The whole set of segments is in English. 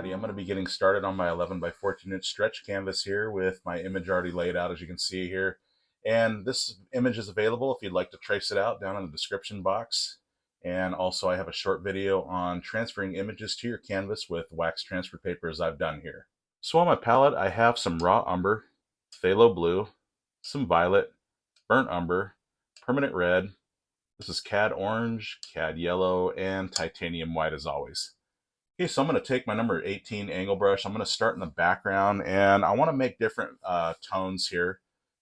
everybody. I'm going to be getting started on my 11 by 14 inch stretch canvas here with my image already laid out, as you can see here. And this image is available if you'd like to trace it out down in the description box. And also I have a short video on transferring images to your canvas with wax transfer paper, as I've done here. So on my palette, I have some raw umber, phthalo blue, some violet, burnt umber, permanent red. This is cad orange, cad yellow, and titanium white as always. Okay, so I'm going to take my number 18 angle brush. I'm going to start in the background, and I want to make different tones here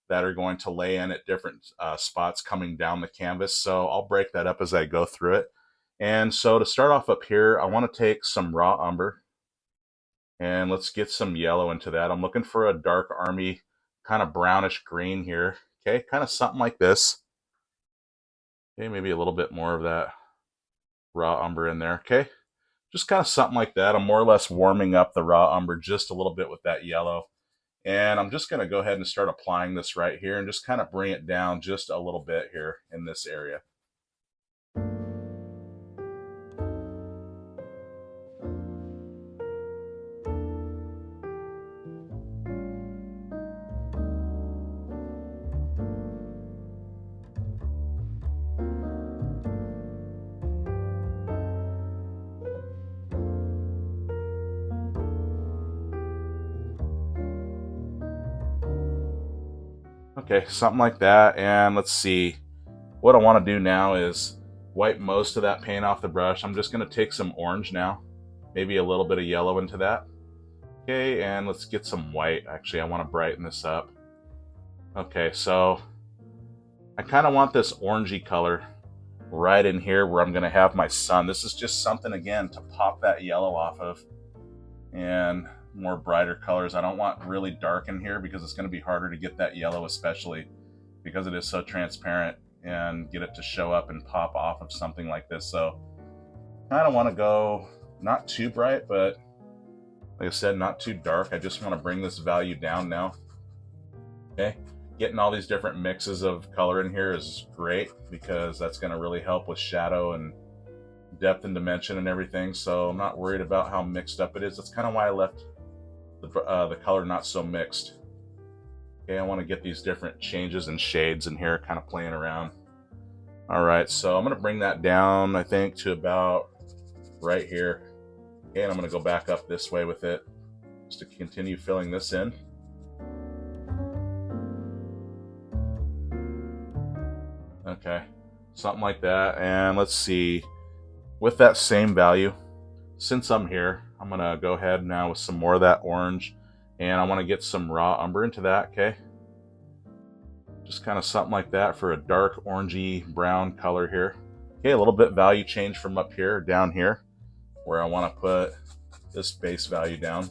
that are going to lay in at different spots coming down the canvas. So I'll break that up as I go through it. And so to start off up here, I want to take some raw umber, and let's get some yellow into that. I'm looking for a dark army, kind of brownish green here. Okay, kind of something like this. Okay, maybe a little bit more of that raw umber in there. Okay. Just kind of something like that. I'm more or less warming up the raw umber just a little bit with that yellow. And I'm just going to go ahead and start applying this right here and just kind of bring it down just a little bit here in this area. Okay, something like that. And let's see. What I want to do now is wipe most of that paint off the brush. I'm just going to take some orange now, maybe a little bit of yellow into that. Okay, and let's get some white. Actually, I want to brighten this up. Okay, so I kind of want this orangey color right in here where I'm going to have my sun. This is just something, again, to pop that yellow off of. And more brighter colors. I don't want really dark in here because it's going to be harder to get that yellow, especially because it is so transparent, and get it to show up and pop off of something like this. So kind of want to go not too bright, but like I said, not too dark. I just want to bring this value down now. Okay, getting all these different mixes of color in here is great because that's going to really help with shadow and depth and dimension and everything. So I'm not worried about how mixed up it is. That's kind of why I left the color not so mixed. Okay, I want to get these different changes and shades in here kind of playing around. All right, so I'm going to bring that down, I think, to about right here. Okay, and I'm going to go back up this way with it just to continue filling this in. Okay, something like that. And let's see, with that same value, since I'm here, I'm going to go ahead now with some more of that orange, and I want to get some raw umber into that. Okay, just kind of something like that for a dark orangey brown color here. Okay, a little bit value change from up here down here where I want to put this base value down.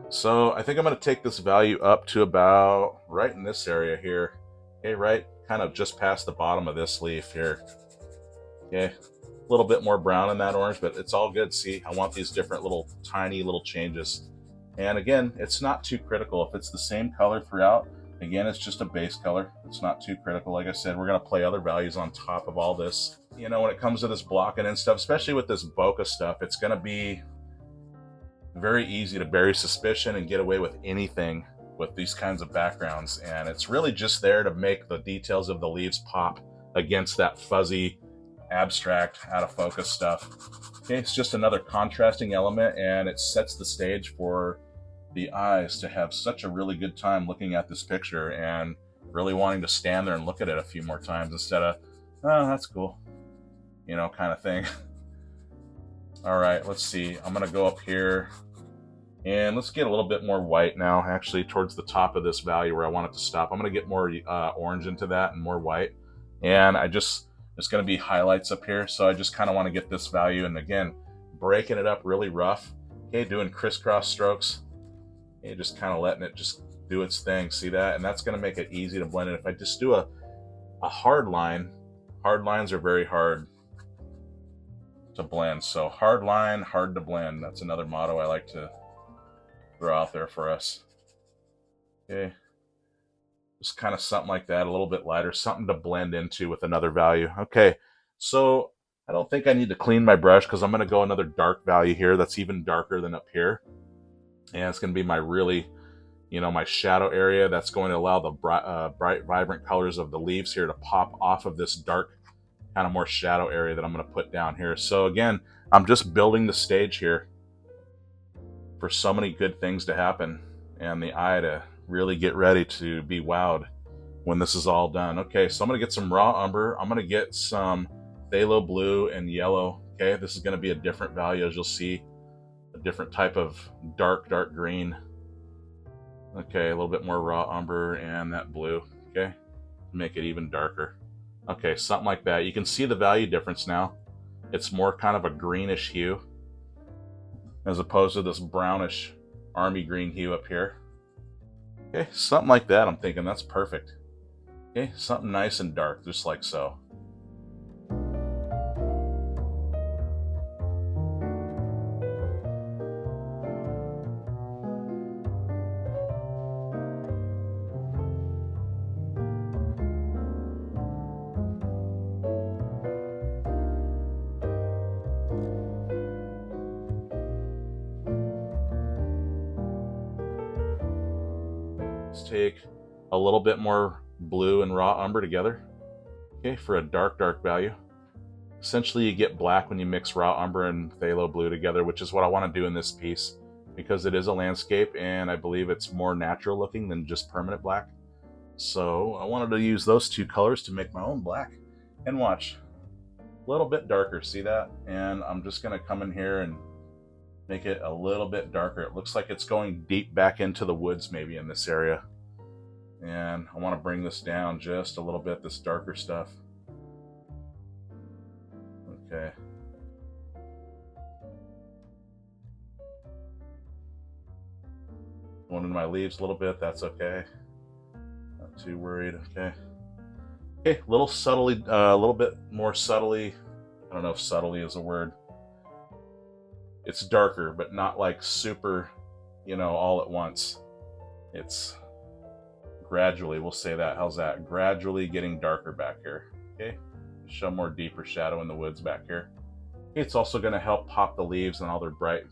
So I think I'm going to take this value up to about right in this area here. Okay, right kind of just past the bottom of this leaf here. Okay, a little bit more brown in that orange, but it's all good. See, I want these different little tiny little changes. And again, it's not too critical. If it's the same color throughout, again, it's just a base color. It's not too critical. Like I said, we're going to play other values on top of all this. You know, when it comes to this blocking and stuff, especially with this bokeh stuff, it's going to be very easy to bury suspicion and get away with anything with these kinds of backgrounds. And it's really just there to make the details of the leaves pop against that fuzzy, abstract, out of focus stuff. Okay, it's just another contrasting element, and it sets the stage for the eyes to have such a really good time looking at this picture and really wanting to stand there and look at it a few more times instead of, oh, that's cool, you know, kind of thing. All right, let's see. I'm going to go up here and let's get a little bit more white now, actually, towards the top of this value where I want it to stop. I'm going to get more orange into that and more white. And there's going to be highlights up here. So I just kind of want to get this value. And again, breaking it up really rough. Okay, doing crisscross strokes. Okay, just kind of letting it just do its thing. See that? And that's going to make it easy to blend in. If I just do a hard line, hard lines are very hard to blend. So hard line, hard to blend. That's another motto I like to throw out there for us. Okay, Just kind of something like that, a little bit lighter, something to blend into with another value. Okay, so I don't think I need to clean my brush because I'm going to go another dark value here that's even darker than up here. And it's going to be my really, my shadow area that's going to allow the bright, vibrant colors of the leaves here to pop off of this dark, kind of more shadow area that I'm going to put down here. So again, I'm just building the stage here for so many good things to happen and the eye to really get ready to be wowed when this is all done. Okay, so I'm going to get some raw umber. I'm going to get some phthalo blue and yellow. Okay, this is going to be a different value, as you'll see, a different type of dark green. Okay, a little bit more raw umber and that blue. Okay, make it even darker. Okay, something like that. You can see the value difference now. It's more kind of a greenish hue as opposed to this brownish army green hue up here. Okay, something like that. I'm thinking that's perfect. Okay, something nice and dark, just like so. Let's take a little bit more blue and raw umber together, okay, for a dark value. Essentially, you get black when you mix raw umber and phthalo blue together, which is what I want to do in this piece because it is a landscape and I believe it's more natural looking than just permanent black. So I wanted to use those two colors to make my own black. And watch, a little bit darker, see that? And I'm just going to come in here and make it a little bit darker. It looks like it's going deep back into the woods maybe in this area. And I want to bring this down just a little bit, this darker stuff. Okay. Going into my leaves a little bit, that's okay. Not too worried, okay. Okay, a little bit more subtly. I don't know if subtly is a word. It's darker, but not like super, all at once. It's gradually, we'll say that. How's that? Gradually getting darker back here. Okay, show more deeper shadow in the woods back here. It's also going to help pop the leaves and all their bright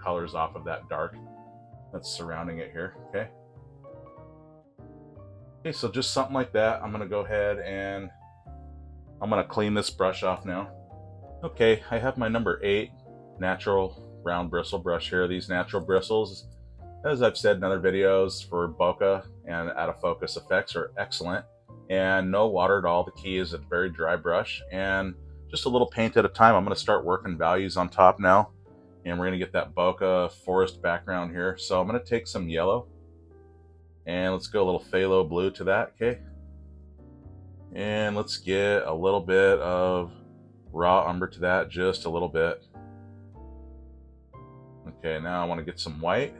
colors off of that dark that's surrounding it here. Okay. Okay, so just something like that. I'm going to go ahead and I'm going to clean this brush off now. Okay, I have my number 8 natural round bristle brush here. These natural bristles, as I've said in other videos, for bokeh and out of focus effects are excellent, and no water at all. The key is a very dry brush and just a little paint at a time. I'm going to start working values on top now, and we're going to get that bokeh forest background here. So I'm going to take some yellow and let's go a little phthalo blue to that. Okay, and let's get a little bit of raw umber to that, just a little bit. Okay, now I want to get some white.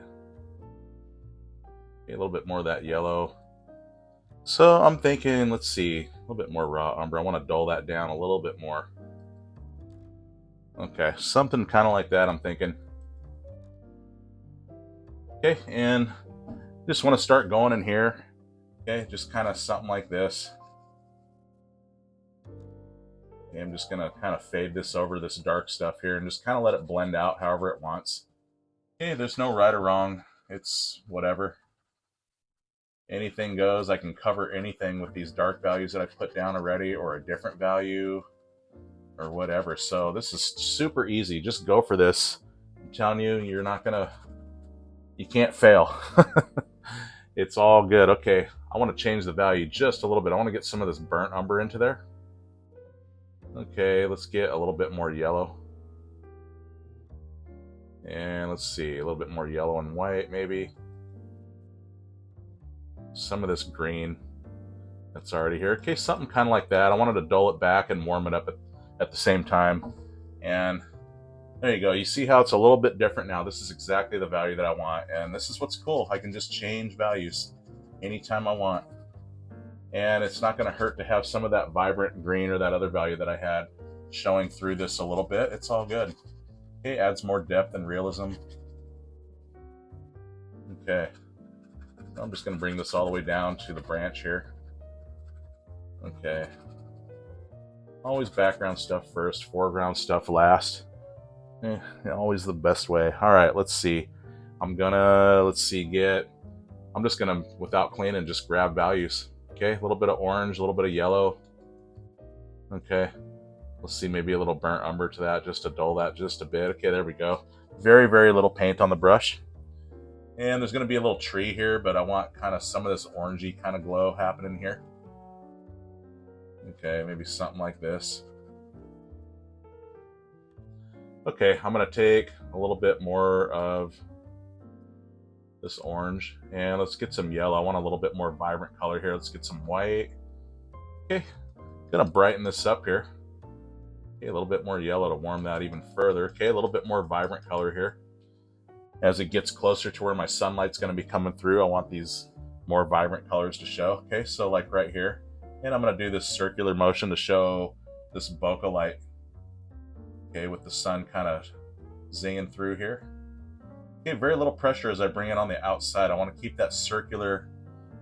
Okay, a little bit more of that yellow. So I'm thinking, let's see, a little bit more raw umber. I want to dull that down a little bit more. Okay, something kind of like that, I'm thinking. Okay, and just want to start going in here. Okay, just kind of something like this. Okay, I'm just going to kind of fade this over this dark stuff here and just kind of let it blend out however it wants. Okay, there's no right or wrong. It's whatever. Anything goes. I can cover anything with these dark values that I've put down already, or a different value, or whatever. So this is super easy. Just go for this. I'm telling you, you can't fail. It's all good. Okay, I want to change the value just a little bit. I want to get some of this burnt umber into there. Okay, let's get a little bit more yellow. And let's see, a little bit more yellow and white maybe. Some of this green that's already here. Okay, something kind of like that. I wanted to dull it back and warm it up at the same time. And there you go. You see how it's a little bit different now. This is exactly the value that I want. And this is what's cool. I can just change values anytime I want. And it's not going to hurt to have some of that vibrant green or that other value that I had showing through this a little bit. It's all good. Okay, adds more depth and realism. Okay. I'm just going to bring this all the way down to the branch here. Okay. Always background stuff first, foreground stuff last. Always the best way. All right, let's see. I'm just gonna, without cleaning, just grab values. Okay, a little bit of orange, a little bit of yellow. Okay, let's see, maybe a little burnt umber to that, just to dull that just a bit. Okay, there we go. Very, very little paint on the brush. And there's gonna be a little tree here, but I want kind of some of this orangey kind of glow happening here. Okay, maybe something like this. Okay, I'm gonna take a little bit more of this orange and let's get some yellow. I want a little bit more vibrant color here. Let's get some white. Okay, gonna brighten this up here. Okay, a little bit more yellow to warm that even further. Okay, a little bit more vibrant color here. As it gets closer to where my sunlight's gonna be coming through, I want these more vibrant colors to show. Okay, so like right here. And I'm gonna do this circular motion to show this bokeh light. Okay, with the sun kind of zinging through here. Okay, very little pressure as I bring it on the outside. I want to keep that circular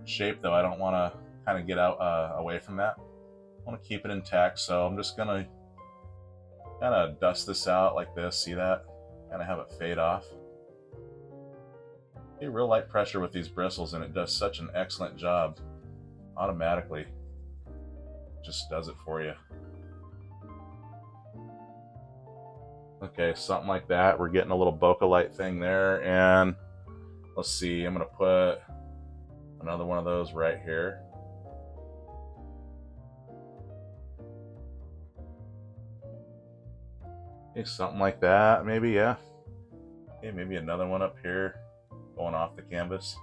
shape though. I don't want to kind of get out away from that. I want to keep it intact, so I'm just gonna kind of dust this out like this. See that? Kind of have it fade off. Okay, real light pressure with these bristles, and it does such an excellent job automatically. Just does it for you. Okay, something like that. We're getting a little bokeh light thing there, and let's see, I'm gonna put another one of those right here. Okay, something like that, maybe, yeah. Okay, maybe another one up here, going off the canvas.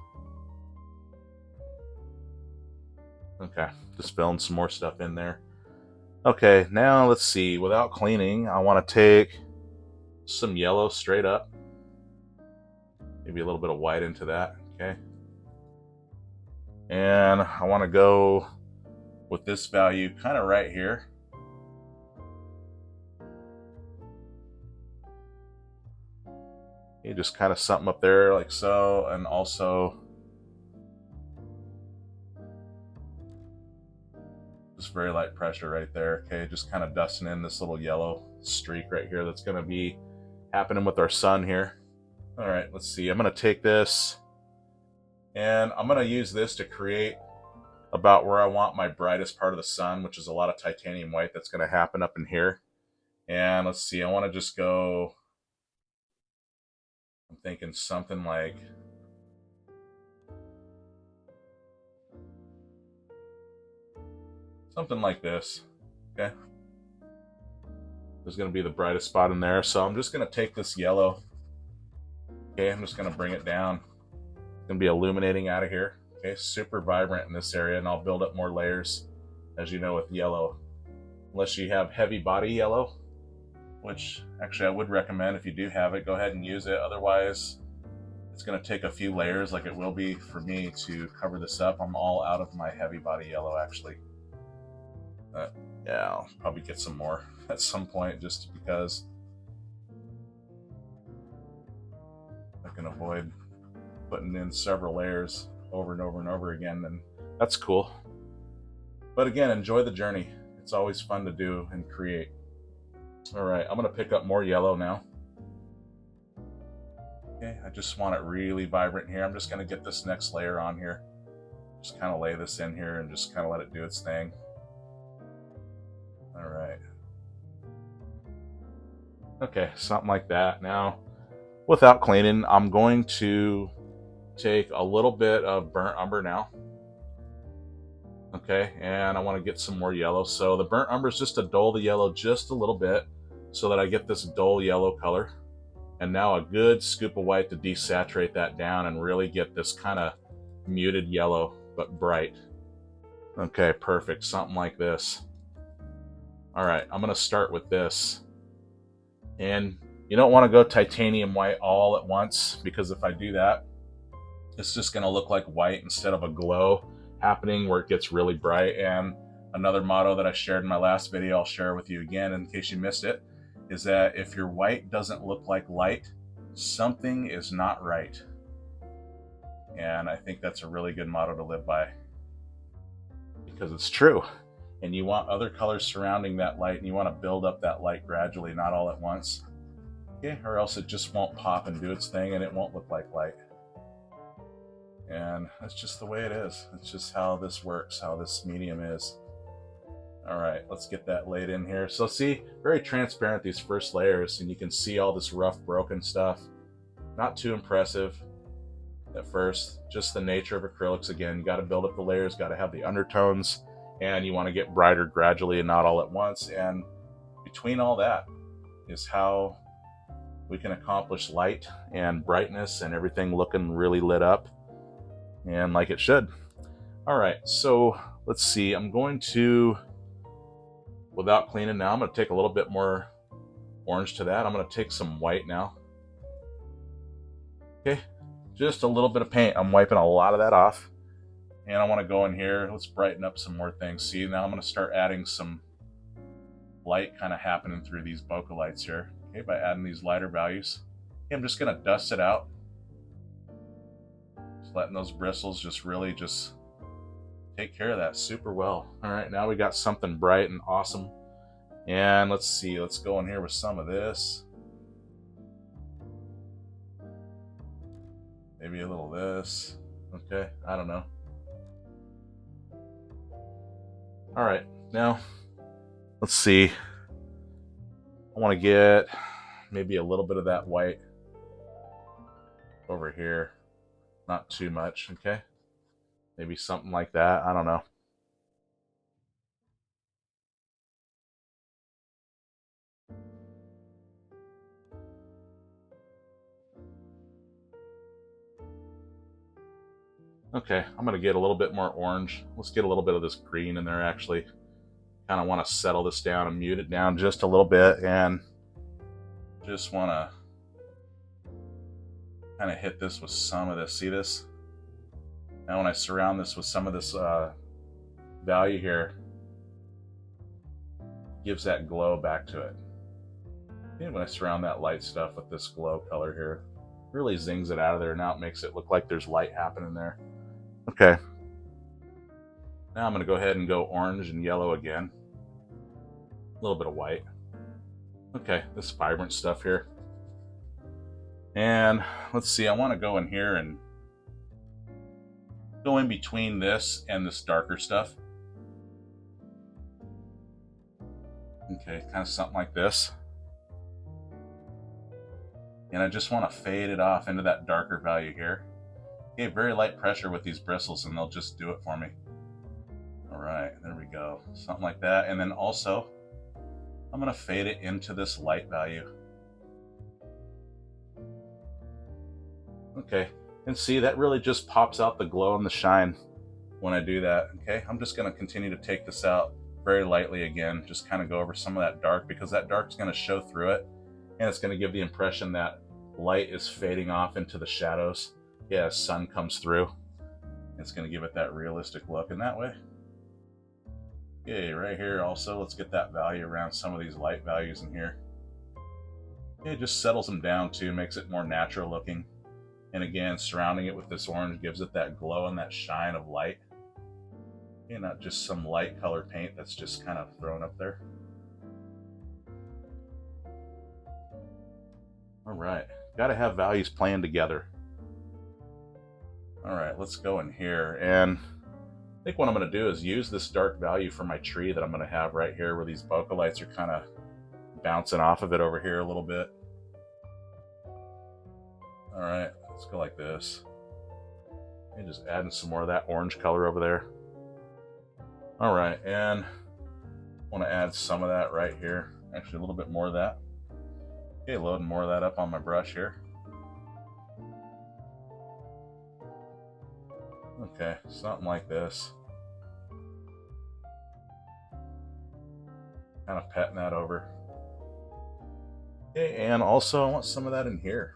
Okay, just filling some more stuff in there. Okay, now let's see, without cleaning, I want to take some yellow straight up, maybe a little bit of white into that. Okay, and I want to go with this value kind of right here. Okay, just kind of something up there like so, and also just very light pressure right there. Okay, just kind of dusting in this little yellow streak right here that's going to be happening with our sun here. All right, let's see. I'm going to take this and I'm going to use this to create about where I want my brightest part of the sun, which is a lot of titanium white that's going to happen up in here. And let's see, I want to just go, I'm thinking something like this. Okay, there's going to be the brightest spot in there, so I'm just going to take this yellow. Okay, I'm just going to bring it down. It's going to be illuminating out of here. Okay, super vibrant in this area, and I'll build up more layers, as you know, with yellow. Unless you have heavy body yellow, which actually I would recommend if you do have it, go ahead and use it. Otherwise, it's going to take a few layers, like it will be for me, to cover this up. I'm all out of my heavy body yellow, actually. Yeah, I'll probably get some more at some point, just because I can avoid putting in several layers over and over and over again, and that's cool. But again, enjoy the journey. It's always fun to do and create. All right, I'm gonna pick up more yellow now. Okay, I just want it really vibrant here. I'm just gonna get this next layer on here. Just kind of lay this in here and just kind of let it do its thing. All right. Okay, something like that. Now, without cleaning, I'm going to take a little bit of burnt umber now. Okay, and I want to get some more yellow. So the burnt umber is just to dull the yellow just a little bit so that I get this dull yellow color. And now a good scoop of white to desaturate that down and really get this kind of muted yellow, but bright. Okay, perfect, something like this. All right, I'm gonna start with this. And you don't want to go titanium white all at once, because if I do that, it's just gonna look like white instead of a glow happening where it gets really bright. And another motto that I shared in my last video, I'll share with you again in case you missed it, is that if your white doesn't look like light, something is not right. And I think that's a really good motto to live by, because it's true. And you want other colors surrounding that light, and you want to build up that light gradually, not all at once. Okay, or else it just won't pop and do its thing and it won't look like light. And that's just the way it is. It's just how this works, how this medium is. All right, let's get that laid in here. So see, very transparent, these first layers, and you can see all this rough, broken stuff. Not too impressive at first, just the nature of acrylics. Again, you got to build up the layers, got to have the undertones, and you want to get brighter gradually and not all at once. And between all that is how we can accomplish light and brightness and everything looking really lit up and like it should. All right, so let's see. I'm going to, without cleaning now, I'm going to take a little bit more orange to that. I'm going to take some white now. Okay, just a little bit of paint. I'm wiping a lot of that off. And I want to go in here. Let's brighten up some more things. See, now I'm going to start adding some light kind of happening through these bokeh lights here. Okay, by adding these lighter values. Okay, I'm just going to dust it out. Just letting those bristles just really just take care of that super well. All right, now we got something bright and awesome. And let's see, let's go in here with some of this. Maybe a little of this. Okay, I don't know. All right, now let's see. I want to get maybe a little bit of that white over here. Not too much, okay? Maybe something like that. I don't know. Okay, I'm going to get a little bit more orange. Let's get a little bit of this green in there, actually. Kind of want to settle this down and mute it down just a little bit, and just want to kind of hit this with some of this. See this? Now when I surround this with some of this value here, gives that glow back to it. And when I surround that light stuff with this glow color here, really zings it out of there. Now it makes it look like there's light happening there. Okay. Now I'm going to go ahead and go orange and yellow again. A little bit of white. Okay, this vibrant stuff here. And let's see, I want to go in here and go in between this and this darker stuff. Okay, kind of something like this. And I just want to fade it off into that darker value here. Okay, very light pressure with these bristles and they'll just do it for me. All right, there we go. Something like that. And then also, I'm going to fade it into this light value. Okay, and see, that really just pops out the glow and the shine when I do that. Okay, I'm just going to continue to take this out very lightly again, just kind of go over some of that dark, because that dark is going to show through it, and it's going to give the impression that light is fading off into the shadows. Yeah, as sun comes through, it's going to give it that realistic look in that way. Okay, right here also, let's get that value around some of these light values in here. Okay, it just settles them down too, makes it more natural looking. And again, surrounding it with this orange gives it that glow and that shine of light. Okay, not just some light color paint that's just kind of thrown up there. All right, got to have values playing together. All right, let's go in here, and I think what I'm going to do is use this dark value for my tree that I'm going to have right here, where these bokeh lights are kind of bouncing off of it over here a little bit. All right, let's go like this. And just adding some more of that orange color over there. All right, and I want to add some of that right here. Actually, a little bit more of that. Okay, loading more of that up on my brush here. Okay, something like this. Kind of petting that over. Okay, and also I want some of that in here.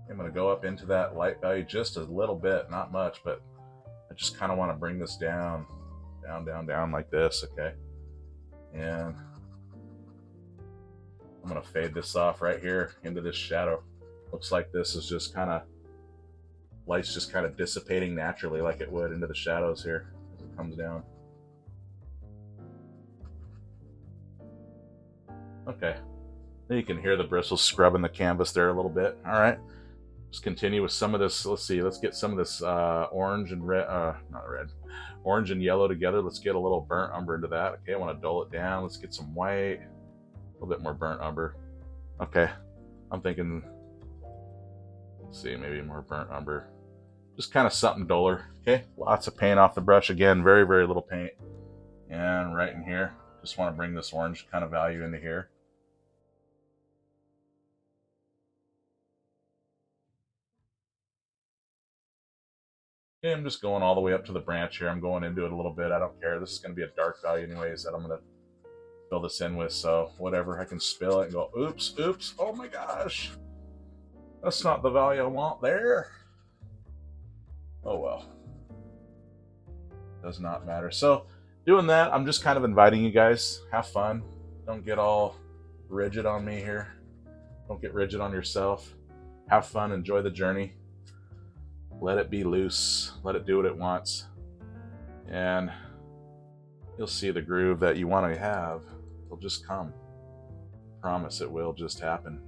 I'm going to go up into that light value just a little bit, not much, but I just kind of want to bring this down, down like this, okay? And I'm going to fade this off right here into this shadow. Looks like this is just kind of Light's just kind of dissipating naturally like it would into the shadows here as it comes down. Okay, then you can hear the bristles scrubbing the canvas there a little bit. All right, just continue with some of this. Let's see, let's get some of this orange and red, not red, orange and yellow together. Let's get a little burnt umber into that. Okay, I want to dull it down. Let's get some white, a little bit more burnt umber. Okay, I'm thinking, let's see, maybe more burnt umber. Just kind of something duller. Okay, lots of paint off the brush again, very, very little paint. And right in here, just want to bring this orange kind of value into here. Okay, I'm just going all the way up to the branch here. I'm going into it a little bit. I don't care. This is going to be a dark value anyways that I'm going to fill this in with. So whatever, I can spill it and go, oops, oops. Oh my gosh. That's not the value I want there. Oh well. Does not matter. So doing that, I'm just kind of inviting you guys. Have fun. Don't get all rigid on me here. Don't get rigid on yourself. Have fun. Enjoy the journey. Let it be loose. Let it do what it wants. And you'll see the groove that you want to have. It'll just come. Promise it will just happen.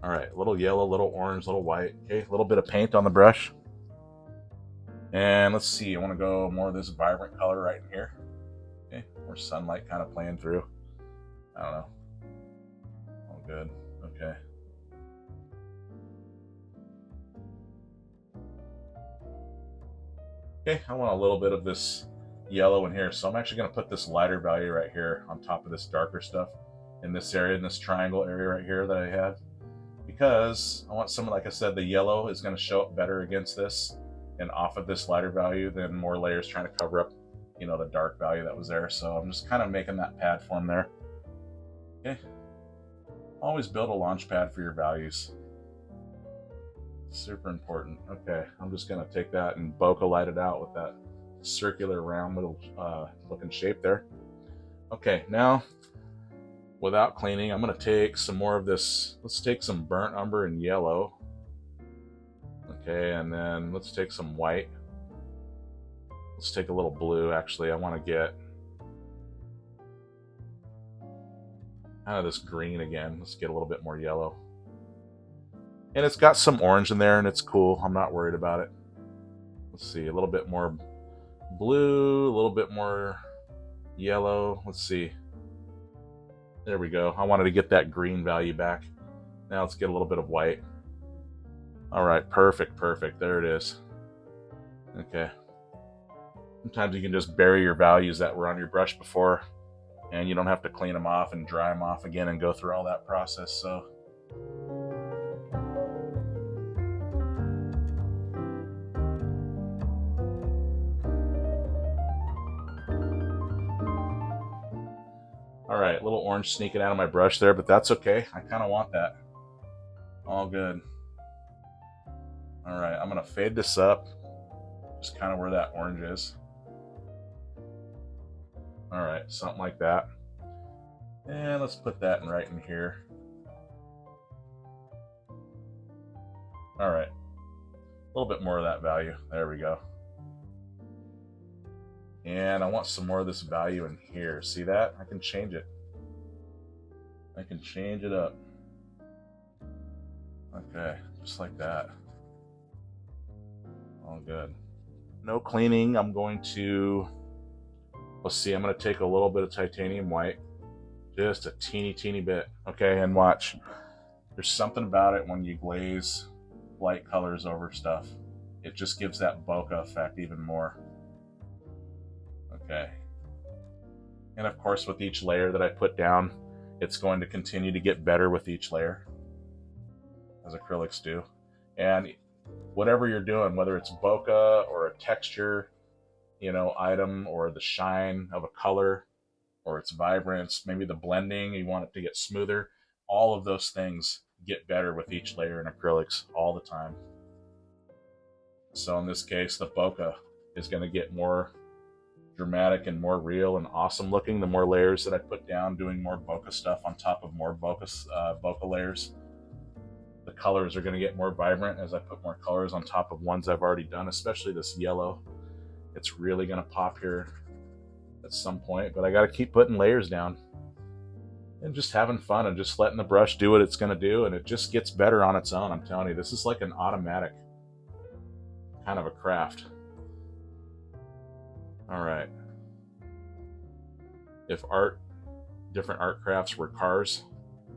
All right, a little yellow, a little orange, a little white. Okay, a little bit of paint on the brush. And let's see, I want to go more of this vibrant color right in here. Okay, more sunlight kind of playing through. I don't know. All good. Okay. Okay, I want a little bit of this yellow in here, so I'm actually going to put this lighter value right here on top of this darker stuff in this area, in this triangle area right here that I have, because I want some, like I said, the yellow is going to show up better against this and off of this lighter value than more layers trying to cover up, you know, the dark value that was there. So I'm just kind of making that pad form there. Okay, always build a launch pad for your values. Super important. Okay, I'm just gonna take that and bokeh light it out with that circular round little looking shape there. Okay, now without cleaning, I'm gonna take some more of this. Let's take some burnt umber and yellow. Okay, and then let's take some white. Let's take a little blue. Actually, I want to get kind of this green again. Let's get a little bit more yellow. And it's got some orange in there, and it's cool. I'm not worried about it. Let's see, a little bit more blue, a little bit more yellow. Let's see. There we go. I wanted to get that green value back. Now let's get a little bit of white. All right, perfect, perfect. There it is. Okay. Sometimes you can just bury your values that were on your brush before, and you don't have to clean them off and dry them off again and go through all that process. So all right, a little orange sneaking out of my brush there, but that's okay. I kind of want that. All good. All right, I'm gonna fade this up, just kind of where that orange is. All right, something like that. And let's put that right in here. All right, a little bit more of that value. There we go. And I want some more of this value in here. See that? I can change it. I can change it up. Okay, just like that. All good. No cleaning. I'm going to, let's see, I'm going to take a little bit of titanium white, just a teeny bit. Okay, and watch. There's something about it when you glaze light colors over stuff. It just gives that bokeh effect even more. Okay. And of course, with each layer that I put down, it's going to continue to get better with each layer, as acrylics do. And whatever you're doing, whether it's bokeh or a texture, you know, item, or the shine of a color, or its vibrance, maybe the blending, you want it to get smoother, all of those things get better with each layer in acrylics all the time. So in this case, the bokeh is going to get more dramatic and more real and awesome looking the more layers that I put down, doing more bokeh stuff on top of more bokeh layers. the colors are going to get more vibrant as I put more colors on top of ones I've already done, especially this yellow. It's really going to pop here at some point, but I got to keep putting layers down and just having fun and just letting the brush do what it's going to do, and it just gets better on its own. I'm telling you, this is like an automatic kind of a craft. All right. If different art crafts were cars,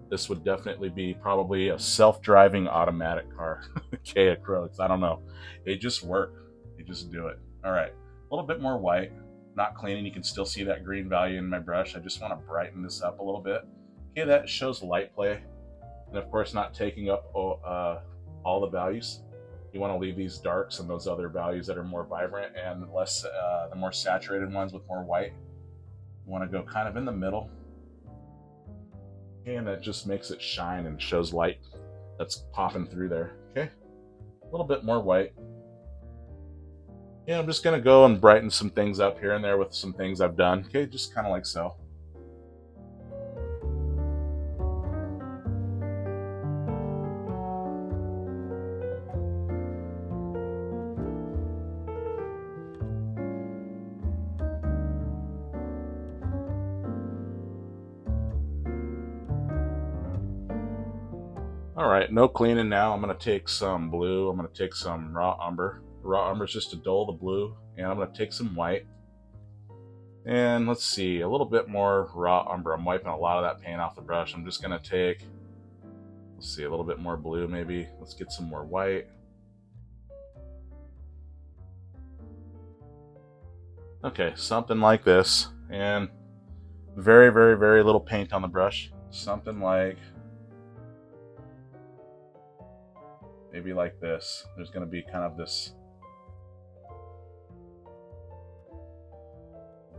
this would definitely be probably a self-driving automatic car. Okay, acrylics, I don't know. They just work. They just do it. All right, a little bit more white. Not cleaning, you can still see that green value in my brush. I just want to brighten this up a little bit. Okay, that shows light play. And of course, not taking up all the values. You want to leave these darks and those other values that are more vibrant, and less the more saturated ones with more white. You want to go kind of in the middle. And that just makes it shine and shows light that's popping through there. Okay, a little bit more white. Yeah, I'm just gonna go and brighten some things up here and there with some things I've done. Okay, just kind of like so. All right, no cleaning now. I'm gonna take some blue. I'm gonna take some raw umber. Raw umber is just to dull the blue, and I'm gonna take some white. And let's see, a little bit more raw umber. I'm wiping a lot of that paint off the brush. I'm just gonna take, let's see, a little bit more blue maybe. Let's get some more white. Okay, something like this. And very, very, very little paint on the brush. Something like, maybe like this. There's gonna be kind of this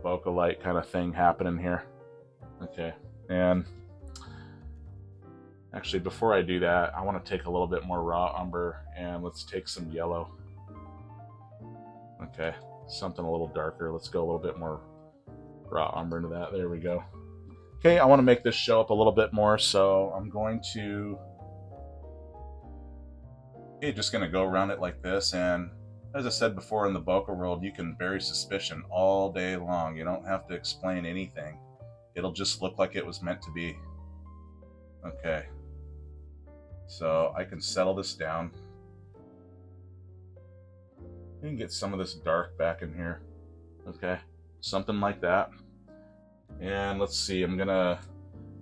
bokeh light kind of thing happening here. Okay, and actually before I do that, I want to take a little bit more raw umber, and let's take some yellow. Okay, something a little darker. Let's go a little bit more raw umber into that. There we go. Okay, I want to make this show up a little bit more, so I'm going to, okay, just going to go around it like this. And as I said before, in the bokeh world, you can bury suspicion all day long. You don't have to explain anything. It'll just look like it was meant to be. Okay, so I can settle this down. You can get some of this dark back in here. Okay, something like that. And let's see, I'm gonna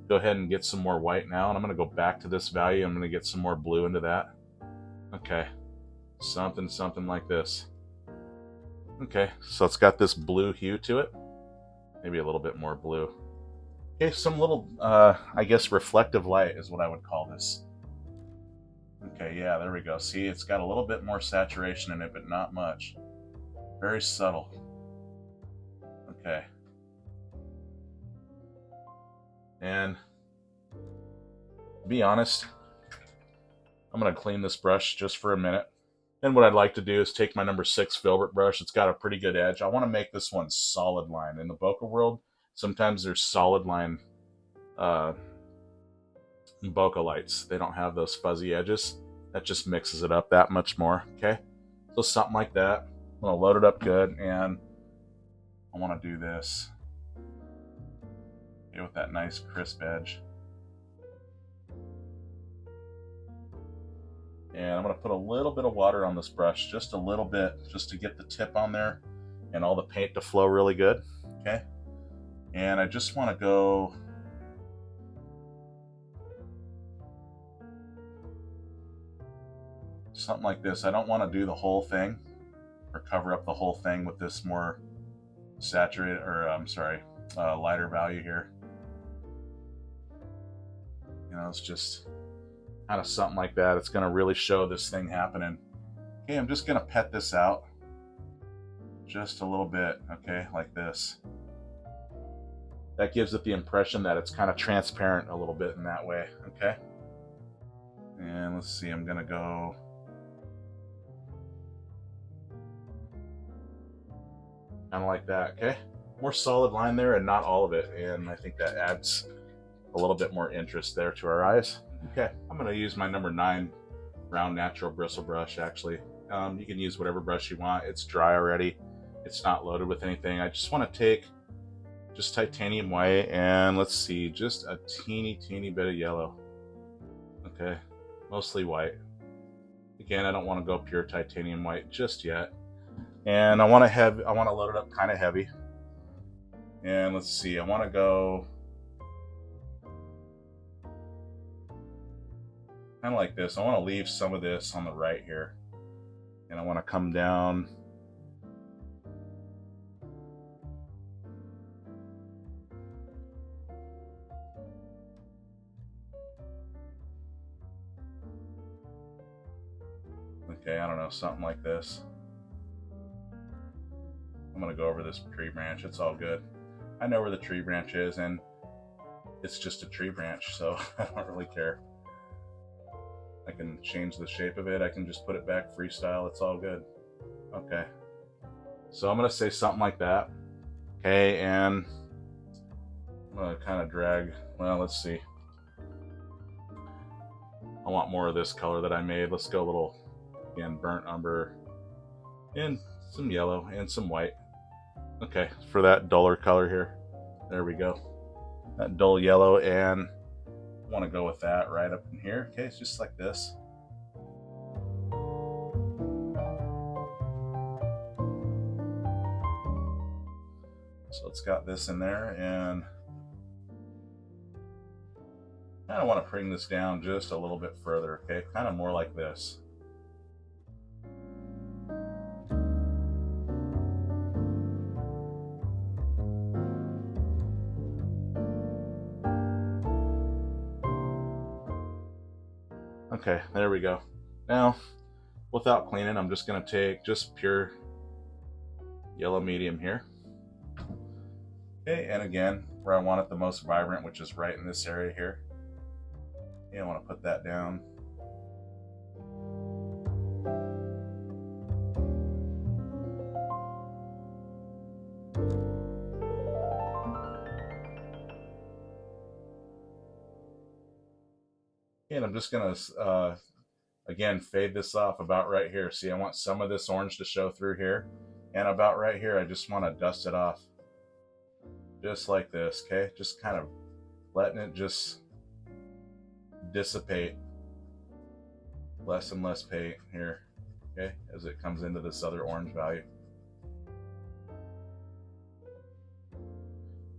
go ahead and get some more white now, and I'm gonna go back to this value. I'm gonna get some more blue into that. Okay, something like this. Okay, so it's got this blue hue to it. Maybe a little bit more blue. Okay, some little, I guess reflective light is what I would call this. Okay, yeah, there we go. See, it's got a little bit more saturation in it, but not much. Very subtle. Okay. And to be honest, I'm going to clean this brush just for a minute. And what I'd like to do is take my number 6 filbert brush. It's got a pretty good edge. I want to make this one solid line. In the bokeh world, sometimes there's solid line bokeh lights. They don't have those fuzzy edges. That just mixes it up that much more. Okay, so something like that. I'm going to load it up good, and I want to do this, okay, with that nice crisp edge. And I'm going to put a little bit of water on this brush, just a little bit, just to get the tip on there and all the paint to flow really good. Okay, and I just want to go something like this. I don't want to do the whole thing or cover up the whole thing with this more saturated, or I'm sorry, lighter value here. You know, it's just kind of something like that. It's going to really show this thing happening. Okay, I'm just going to pet this out just a little bit. Okay, like this. That gives it the impression that it's kind of transparent a little bit in that way. Okay, and let's see, I'm going to go kind of like that. Okay, more solid line there and not all of it, and I think that adds a little bit more interest there to our eyes. Okay, I'm going to use my number 9 round natural bristle brush. Actually, you can use whatever brush you want. It's dry already. It's not loaded with anything. I just want to take just titanium white and let's see, just a teeny bit of yellow. Okay, mostly white. Again, I don't want to go pure titanium white just yet. And I want to load it up kind of heavy. And let's see, I want to go kind of like this. I want to leave some of this on the right here. And I want to come down okay, I don't know, something like this. I'm going to go over this tree branch. It's all good. I know where the tree branch is, and it's just a tree branch, so I don't really care. I can change the shape of it. I can just put it back freestyle. It's all good. Okay. So I'm going to say something like that. Okay, and I'm going to kind of drag, well, let's see. I want more of this color that I made. Let's go a little, again, burnt umber and some yellow and some white. Okay, for that duller color here. There we go. That dull yellow, and I want to go with that right up in here. Okay, it's just like this. So it's got this in there, and I kind of want to bring this down just a little bit further. Okay, kind of more like this. Okay, there we go. Now, without cleaning, I'm just going to take just pure yellow medium here. Okay, and again, where I want it the most vibrant, which is right in this area here. Okay, I want to put that down. And I'm just going to, again, fade this off about right here. See, I want some of this orange to show through here. And about right here, I just want to dust it off. Just like this, okay? Just kind of letting it just dissipate. Less and less paint here, okay? As it comes into this other orange value.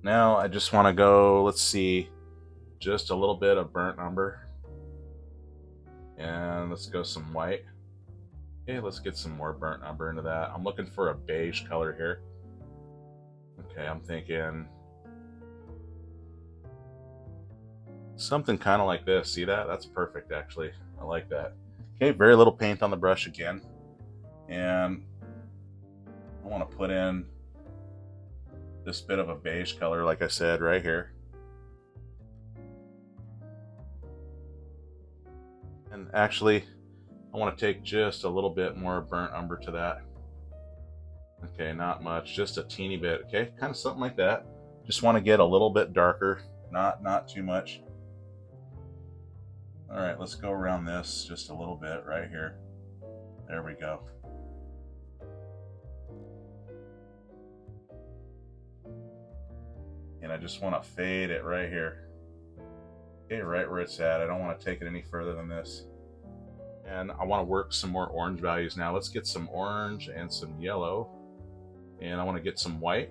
Now I just want to go, let's see, just a little bit of burnt umber. And let's go some white. Okay, let's get some more burnt umber into that. I'm looking for a beige color here. Okay, I'm thinking something kind of like this. See that? That's perfect, actually. I like that. Okay, very little paint on the brush again. And I want to put in this bit of a beige color, like I said, right here. And actually, I want to take just a little bit more burnt umber to that. Okay, not much, just a teeny bit. Okay, kind of something like that. Just want to get a little bit darker, not too much. All right, let's go around this just a little bit right here. There we go. And I just want to fade it right here. Okay, right where it's at. I don't want to take it any further than this. And I want to work some more orange values now. Let's get some orange and some yellow. And I want to get some white.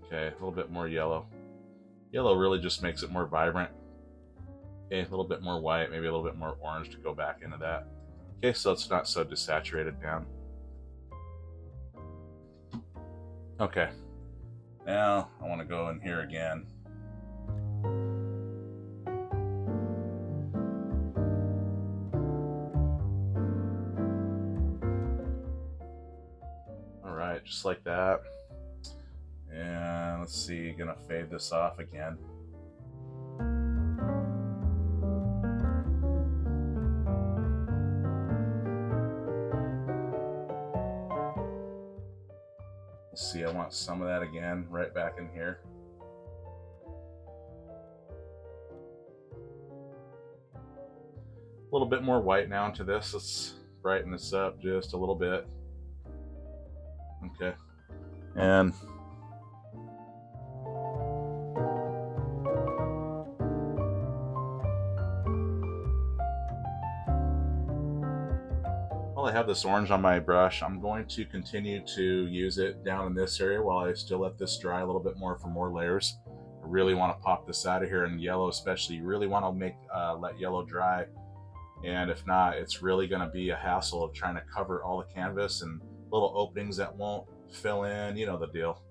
Okay, a little bit more yellow. Yellow really just makes it more vibrant. Okay, a little bit more white, maybe a little bit more orange to go back into that. Okay, so it's not so desaturated down. Okay, now I want to go in here again. All right, just like that. And let's see, gonna fade this off again. Let's see, I want some of that again right back in here. little bit more white now into this. Let's brighten this up just a little bit. Okay. And while I have this orange on my brush, I'm going to continue to use it down in this area while I still let this dry a little bit more for more layers. I really want to pop this out of here, and yellow especially. You really want to make let yellow dry, and if not, it's really going to be a hassle of trying to cover all the canvas and little openings that won't fill in. You know the deal.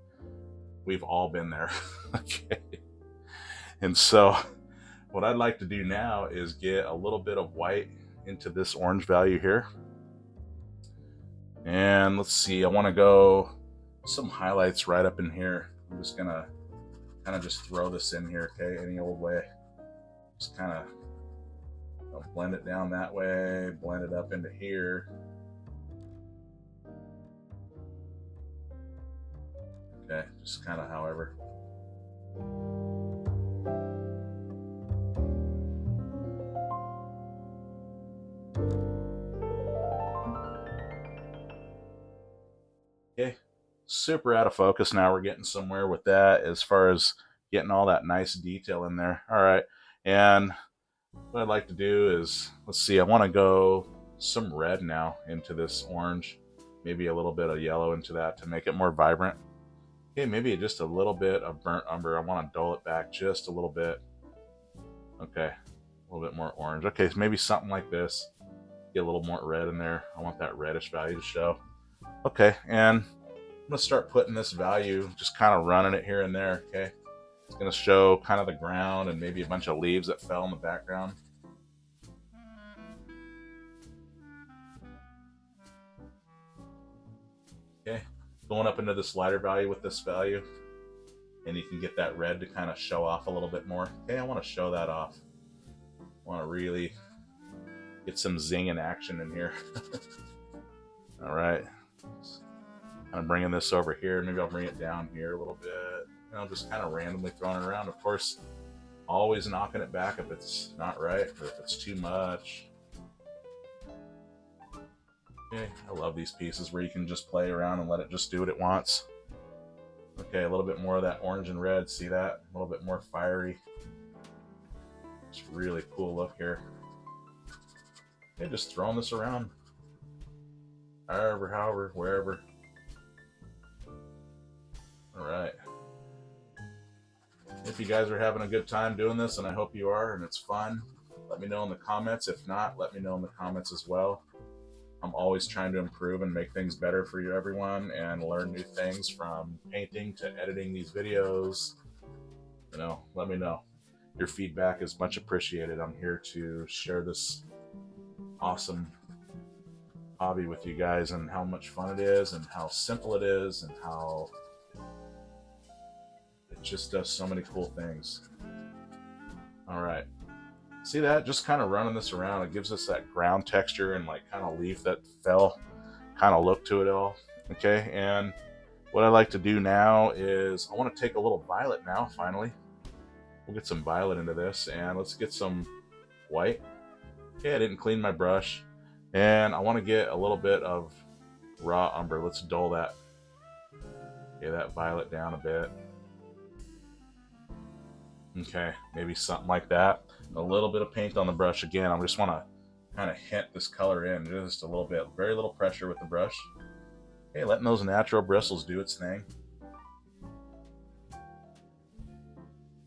We've all been there. Okay. And so what I'd like to do now is get a little bit of white into this orange value here. And let's see, I want to go some highlights right up in here. I'm just going to kind of just throw this in here, okay, any old way. Just kind of blend it down that way, blend it up into here. Okay, just kind of however. Okay, super out of focus now. We're getting somewhere with that as far as getting all that nice detail in there. All right, and what I'd like to do is, let's see, I want to go some red now into this orange, maybe a little bit of yellow into that to make it more vibrant. Okay, maybe just a little bit of burnt umber. I want to dull it back just a little bit. Okay, a little bit more orange. Okay, so maybe something like this. Get a little more red in there. I want that reddish value to show. Okay, and I'm gonna start putting this value, just kind of running it here and there, okay? It's gonna show kind of the ground and maybe a bunch of leaves that fell in the background. Okay, going up into this lighter value with this value, and you can get that red to kind of show off a little bit more. Okay, I want to show that off. I want to really get some zing in action in here. All right, I'm bringing this over here. Maybe I'll bring it down here a little bit. And I'll just kind of randomly throwing it around. Of course, always knocking it back if it's not right or if it's too much. Okay, I love these pieces where you can just play around and let it just do what it wants. Okay, a little bit more of that orange and red. See that? A little bit more fiery. It's really cool look here. Okay, just throwing this around. However, wherever. All right. If you guys are having a good time doing this, and I hope you are, and it's fun, let me know in the comments. If not, let me know in the comments as well. I'm always trying to improve and make things better for you, everyone, and learn new things from painting to editing these videos. You know, let me know. Your feedback is much appreciated. I'm here to share this awesome hobby with you guys and how much fun it is and how simple it is and how it just does so many cool things. All right. See that? Just kind of running this around. It gives us that ground texture and like kind of leaf that fell kind of look to it all. Okay, and what I like to do now is I want to take a little violet now, finally. We'll get some violet into this, and let's get some white. Okay, I didn't clean my brush. And I want to get a little bit of raw umber. Let's dull that. Okay, that violet down a bit. Okay, maybe something like that. A little bit of paint on the brush again. I just want to kind of hint this color in just a little bit. Very little pressure with the brush. Okay, letting those natural bristles do its thing.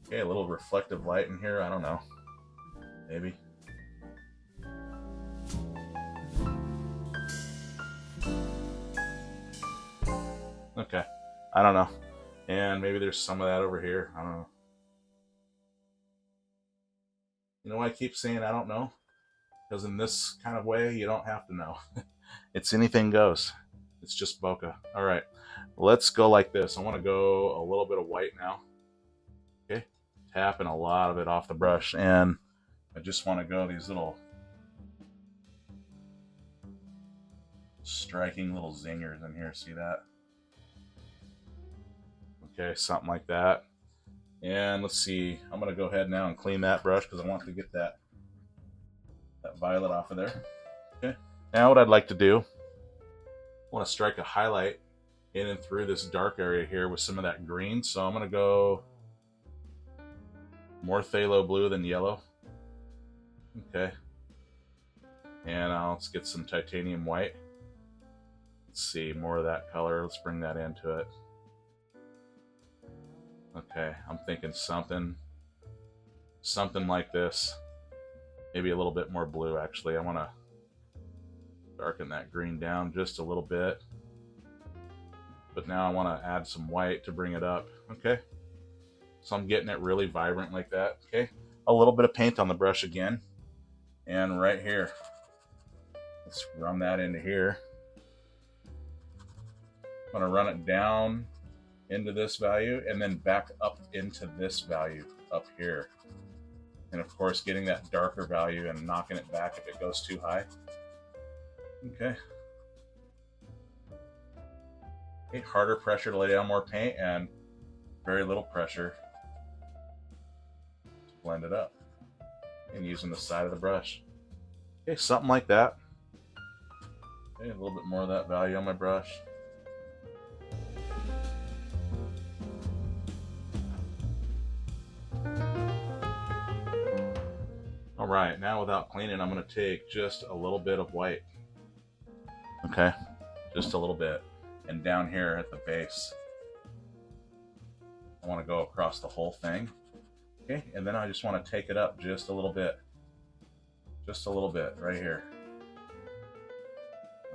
Okay, a little reflective light in here. I don't know. Maybe. Okay, I don't know. And maybe there's some of that over here. I don't know. You know why I keep saying I don't know? Because in this kind of way, you don't have to know. It's anything goes. It's just bokeh. All right, let's go like this. I want to go a little bit of white now. Okay, tapping a lot of it off the brush, and I just want to go these little striking little zingers in here. See that? Okay, something like that. And let's see, I'm going to go ahead now and clean that brush because I want to get that that violet off of there. Okay. Now what I'd like to do, I want to strike a highlight in and through this dark area here with some of that green. So I'm going to go more phthalo blue than yellow. Okay. And let's get some titanium white. Let's see, more of that color. Let's bring that into it. Okay, I'm thinking something like this. Maybe a little bit more blue, actually. I want to darken that green down just a little bit. But now I want to add some white to bring it up. Okay, so I'm getting it really vibrant like that. Okay, a little bit of paint on the brush again. And right here, let's run that into here. I'm going to run it down into this value and then back up into this value up here. And of course, getting that darker value and knocking it back if it goes too high. Okay. Okay, harder pressure to lay down more paint and very little pressure to blend it up. And using the side of the brush. Okay, something like that. Okay, a little bit more of that value on my brush. All right, now without cleaning, I'm going to take just a little bit of white. Okay, just a little bit. And down here at the base, I want to go across the whole thing. Okay, and then I just want to take it up just a little bit. Just a little bit right here.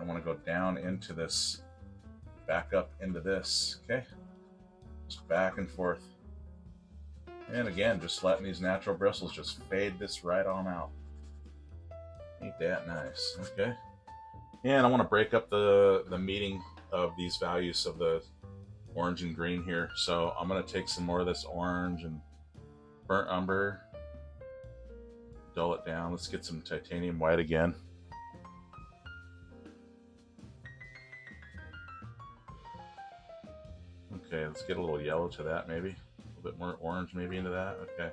I want to go down into this, back up into this. Okay, just back and forth. And again, just letting these natural bristles just fade this right on out. Ain't that nice? Okay. And I want to break up the meeting of these values of the orange and green here. So I'm going to take some more of this orange and burnt umber, dull it down. Let's get some titanium white again. Okay, let's get a little yellow to that maybe. A little bit more orange maybe into that. Okay,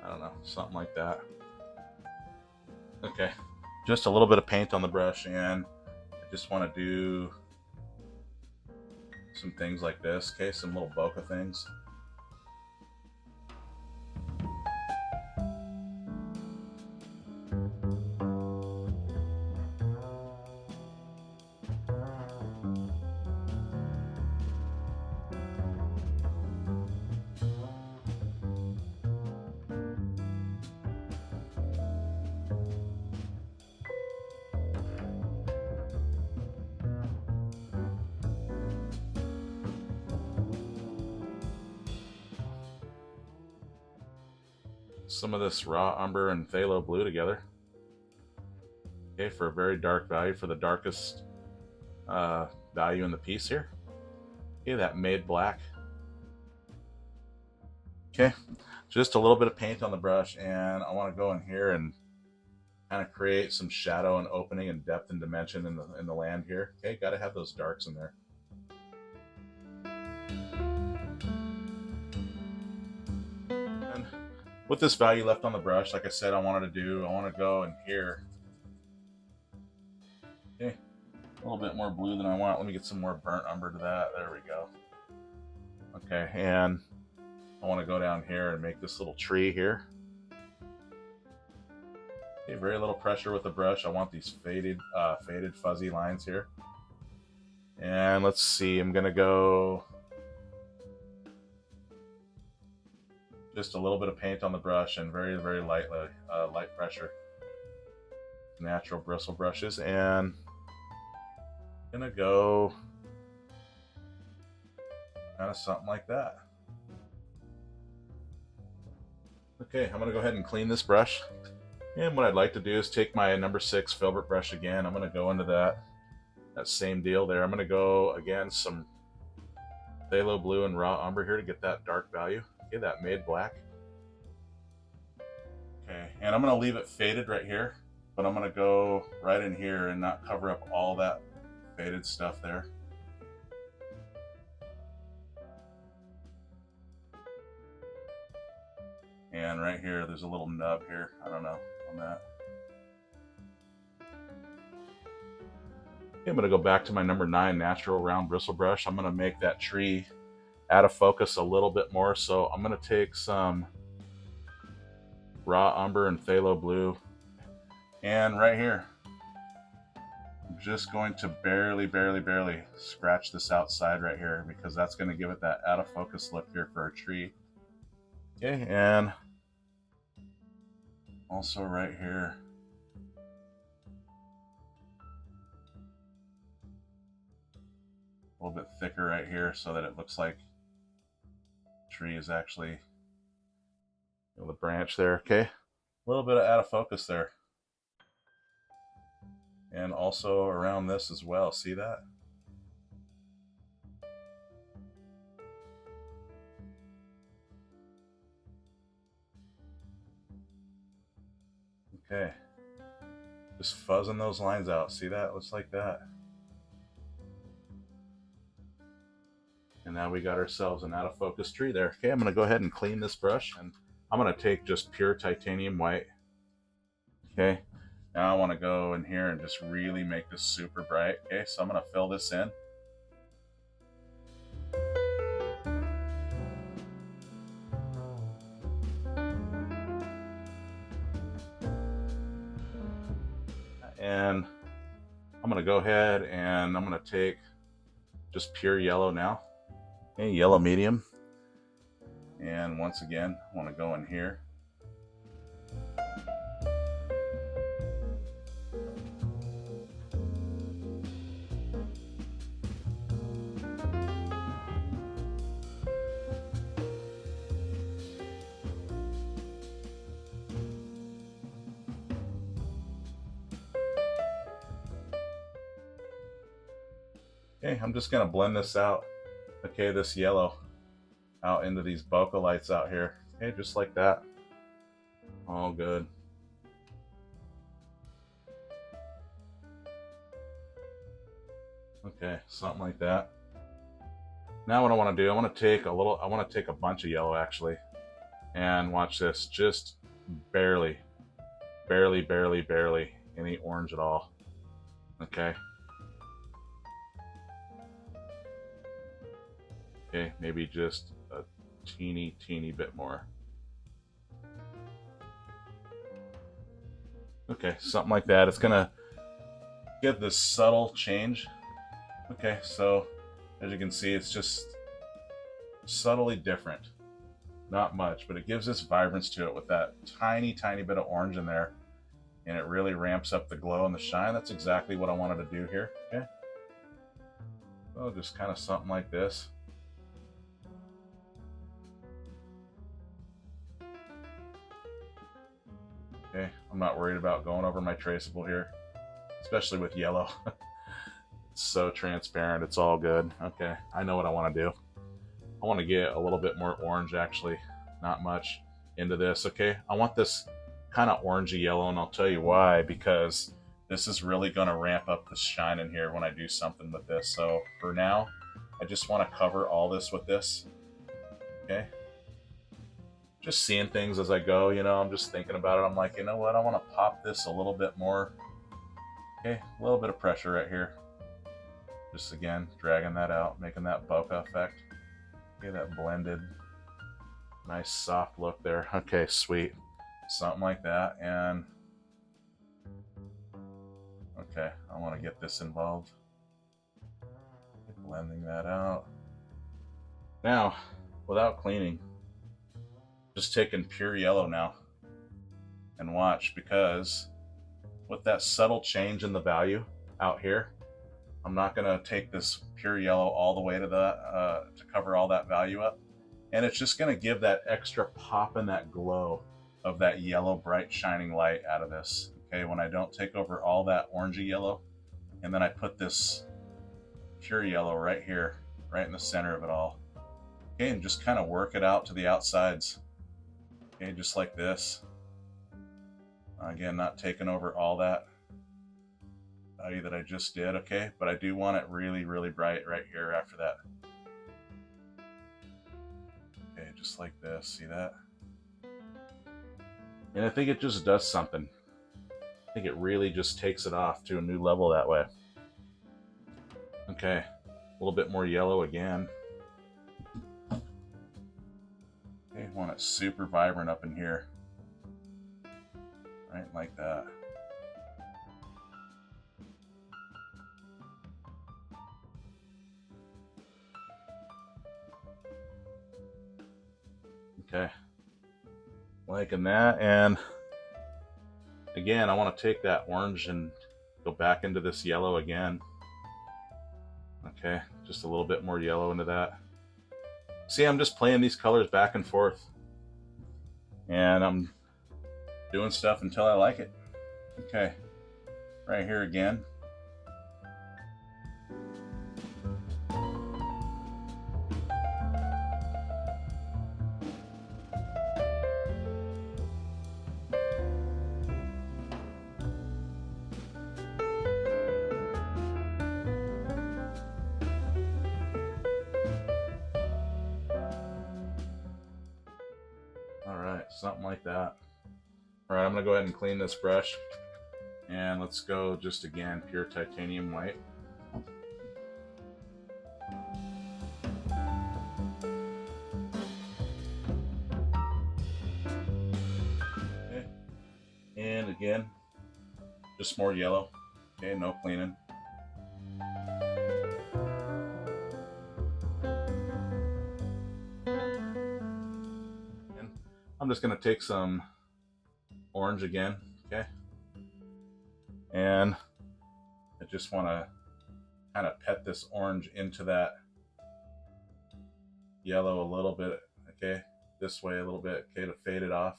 I don't know, something like that. Okay, just a little bit of paint on the brush, and I just want to do some things like this. Okay, some little bokeh things. Some of this raw umber and phthalo blue together. Okay, for a very dark value, for the darkest value in the piece here. Okay, that made black. Okay, just a little bit of paint on the brush, and I want to go in here and kind of create some shadow and opening and depth and dimension in the land here. Okay, got to have those darks in there. And with this value left on the brush, like I said, I want to go in here. Okay, a little bit more blue than I want. Let me get some more burnt umber to that. There we go. Okay, and I want to go down here and make this little tree here. Okay, very little pressure with the brush. I want these faded fuzzy lines here. And let's see, I'm gonna go just a little bit of paint on the brush and very, very light pressure. Natural bristle brushes, and I'm gonna go kind of something like that. Okay, I'm gonna go ahead and clean this brush. And what I'd like to do is take my number 6 filbert brush again. I'm gonna go into that same deal there. I'm gonna go again some phthalo blue and raw umber here to get that dark value. Okay, that made black. Okay, and I'm gonna leave it faded right here, but I'm gonna go right in here and not cover up all that faded stuff there. And right here, there's a little nub here. I don't know on that. I'm going to go back to my number 9 natural round bristle brush. I'm going to make that tree out of focus a little bit more. So I'm going to take some raw umber and phthalo blue, and right here I'm just going to barely scratch this outside right here, because that's going to give it that out of focus look here for a tree. Okay, and also right here, a little bit thicker right here so that it looks like the tree is actually, the branch there. Okay, a little bit of out of focus there, and also around this as well. See that? Okay, just fuzzing those lines out. See that? Looks like that. And now we got ourselves an out of focus tree there. Okay, I'm going to go ahead and clean this brush, and I'm going to take just pure titanium white. Okay, now I want to go in here and just really make this super bright. Okay, so I'm going to fill this in. And I'm going to go ahead and I'm going to take just pure yellow now. Okay, yellow medium. And once again, I want to go in here. Okay, I'm just going to blend this out. Okay, this yellow out into these bokeh lights out here. Okay, just like that. All good. Okay, something like that. Now what I want to do, I want to take a bunch of yellow actually, and watch this, just barely any orange at all. Okay. Okay, maybe just a teeny bit more. Okay, something like that. It's gonna give this subtle change. Okay, so as you can see, it's just subtly different. Not much, but it gives this vibrance to it with that tiny bit of orange in there, and it really ramps up the glow and the shine. That's exactly what I wanted to do here. Okay, so just kind of something like this. Okay, I'm not worried about going over my traceable here, especially with yellow. It's so transparent, it's all good. Okay, I know what I want to do. I want to get a little bit more orange, actually, not much, into this. Okay, I want this kind of orangey yellow, and I'll tell you why, because this is really going to ramp up the shine in here when I do something with this. So for now, I just want to cover all this with this. Okay, just seeing things as I go, I'm just thinking about it. I'm like, you know what, I want to pop this a little bit more. Okay, a little bit of pressure right here. Just again, dragging that out, making that bokeh effect. Okay, that blended, nice soft look there. Okay, sweet. Something like that. And okay, I want to get this involved. Blending that out. Now, without cleaning, just taking pure yellow now. And watch, because with that subtle change in the value out here, I'm not going to take this pure yellow all the way to to cover all that value up. And it's just going to give that extra pop and that glow of that yellow, bright, shining light out of this. Okay, when I don't take over all that orangey yellow, and then I put this pure yellow right here, right in the center of it all. Okay, and just kind of work it out to the outsides. Okay, just like this. Again, not taking over all that value that I just did. Okay, but I do want it really bright right here after that. Okay, just like this. See that? And I think it just does something. I think it really just takes it off to a new level that way. Okay, a little bit more yellow again. Okay, want it super vibrant up in here. Right, like that. Okay, liking that. And again, I want to take that orange and go back into this yellow again. Okay, just a little bit more yellow into that. See, I'm just playing these colors back and forth, and I'm doing stuff until I like it. Okay, right here again. All right, something like that. All right, I'm gonna go ahead and clean this brush, and let's go just again, pure titanium white. Okay, and again, just more yellow. Okay, no cleaning. And I'm just gonna take some orange again, okay? And I just want to kind of pet this orange into that yellow a little bit, okay? This way a little bit, okay, to fade it off,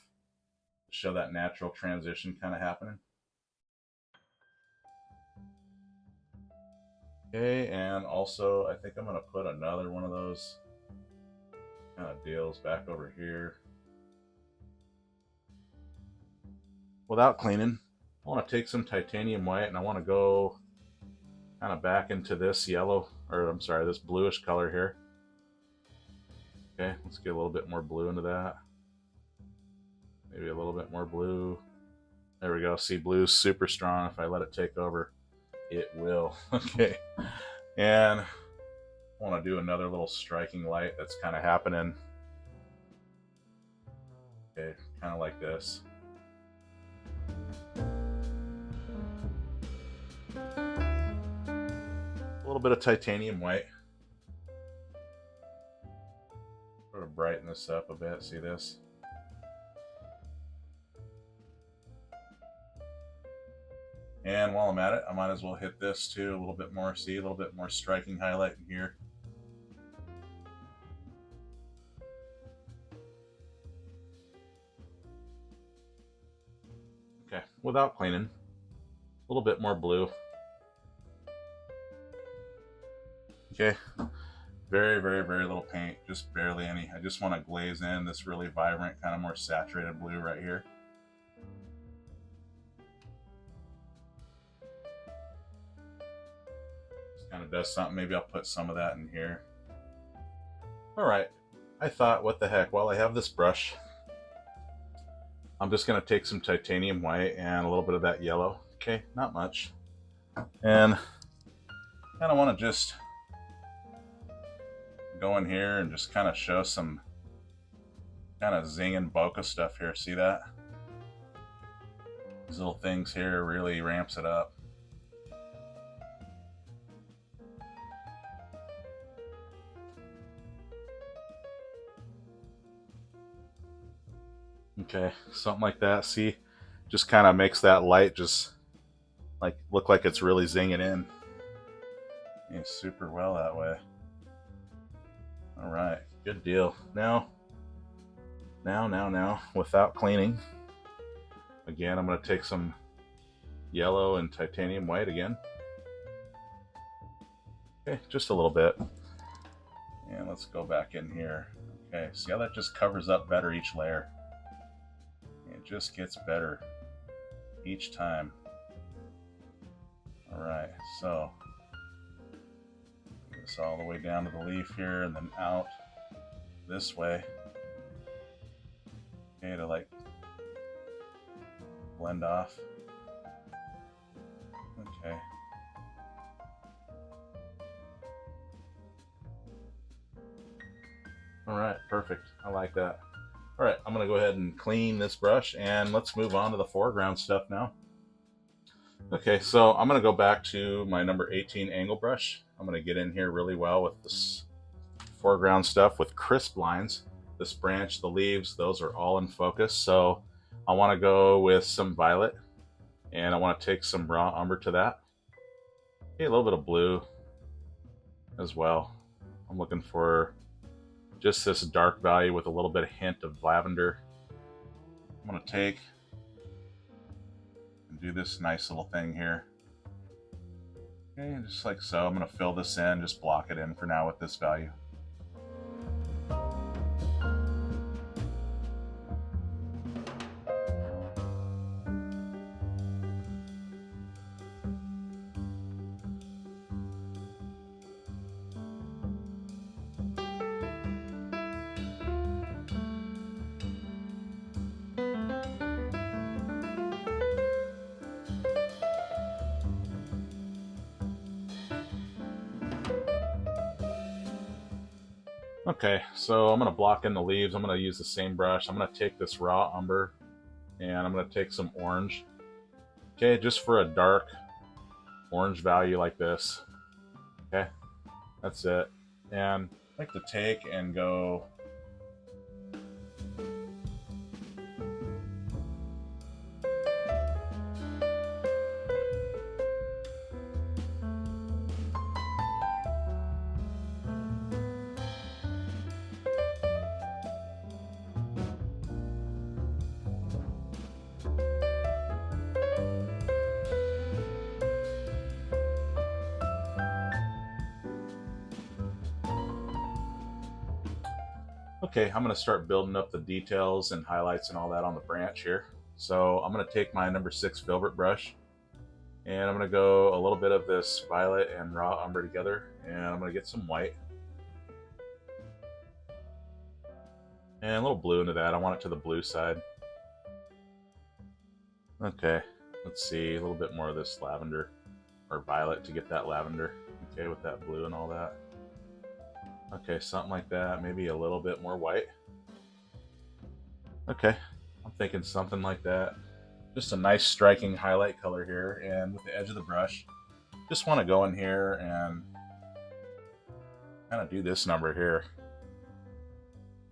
show that natural transition kind of happening. Okay, and also I think I'm gonna put another one of those kind of deals back over here. Without cleaning, I want to take some titanium white and I want to go kind of back into this yellow, or I'm sorry, this bluish color here. Okay, let's get a little bit more blue into that. Maybe a little bit more blue. There we go. See, blue's super strong. If I let it take over, it will. Okay. And I want to do another little striking light that's kind of happening. Okay, kind of like this. A little bit of titanium white. Sort of brighten this up a bit. See this? And while I'm at it, I might as well hit this too a little bit more. See, a little bit more striking highlight in here. Okay, without cleaning, a little bit more blue. Okay, very, very, very little paint, just barely any. I just want to glaze in this really vibrant, kind of more saturated blue right here. Just kind of does something. Maybe I'll put some of that in here. All right, I thought, what the heck, while I have this brush, I'm just going to take some titanium white and a little bit of that yellow. Okay, not much. And kind of want to just go in here and just kind of show some kind of zinging bokeh stuff here. See that? These little things here really ramps it up. Okay, something like that. See, just kind of makes that light just like look like it's really zinging in. Yeah, super well that way. All right, good deal. Now, without cleaning, again, I'm going to take some yellow and titanium white again. Okay, just a little bit. And let's go back in here. Okay, see how that just covers up better each layer? It just gets better each time. All right, so this all the way down to the leaf here and then out this way. Okay, to like blend off. Okay. All right, perfect. I like that. All right, I'm gonna go ahead and clean this brush and let's move on to the foreground stuff now. Okay, so I'm gonna go back to my number 18 angle brush. I'm gonna get in here really well with this foreground stuff with crisp lines. This branch, the leaves, those are all in focus. So I wanna go with some violet and I wanna take some raw umber to that. Okay, a little bit of blue as well. I'm looking for just this dark value with a little bit of hint of lavender. I'm gonna take and do this nice little thing here. Okay, just like so. I'm gonna fill this in, just block it in for now with this value. Okay, so I'm gonna block in the leaves. I'm gonna use the same brush. I'm gonna take this raw umber and I'm gonna take some orange. Okay, just for a dark orange value like this. Okay, that's it. And I like to take and go okay, I'm gonna start building up the details and highlights and all that on the branch here. So I'm gonna take my number 6 filbert brush and I'm gonna go a little bit of this violet and raw umber together and I'm gonna get some white and a little blue into that. I want it to the blue side. Okay, let's see, a little bit more of this lavender or violet to get that lavender. Okay, with that blue and all that. Okay, something like that. Maybe a little bit more white. Okay, I'm thinking something like that. Just a nice striking highlight color here. And with the edge of the brush, just want to go in here and kind of do this number here.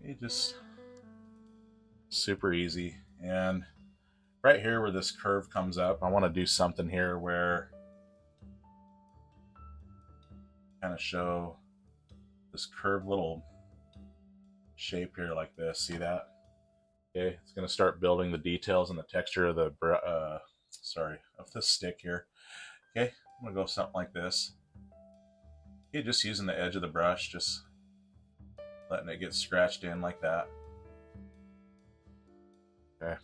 Okay, just super easy. And right here where this curve comes up, I want to do something here where kind of show this curved little shape here like this. See that? Okay, it's going to start building the details and the texture of the of this stick here. Okay, I'm going to go something like this. Okay, just using the edge of the brush, just letting it get scratched in like that. Okay.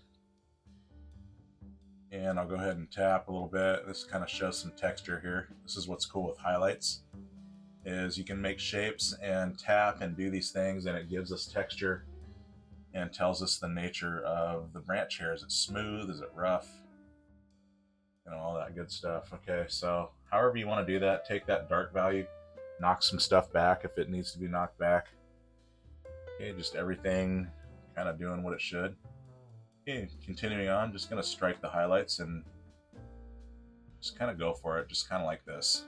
And I'll go ahead and tap a little bit. This kind of shows some texture here. This is what's cool with highlights, is you can make shapes and tap and do these things and it gives us texture and tells us the nature of the branch here. Is it smooth? Is it rough? You know, all that good stuff. Okay, so however you want to do that, take that dark value, knock some stuff back if it needs to be knocked back. Okay, just everything kind of doing what it should. Okay, continuing on, just going to strike the highlights and just kind of go for it, just kind of like this.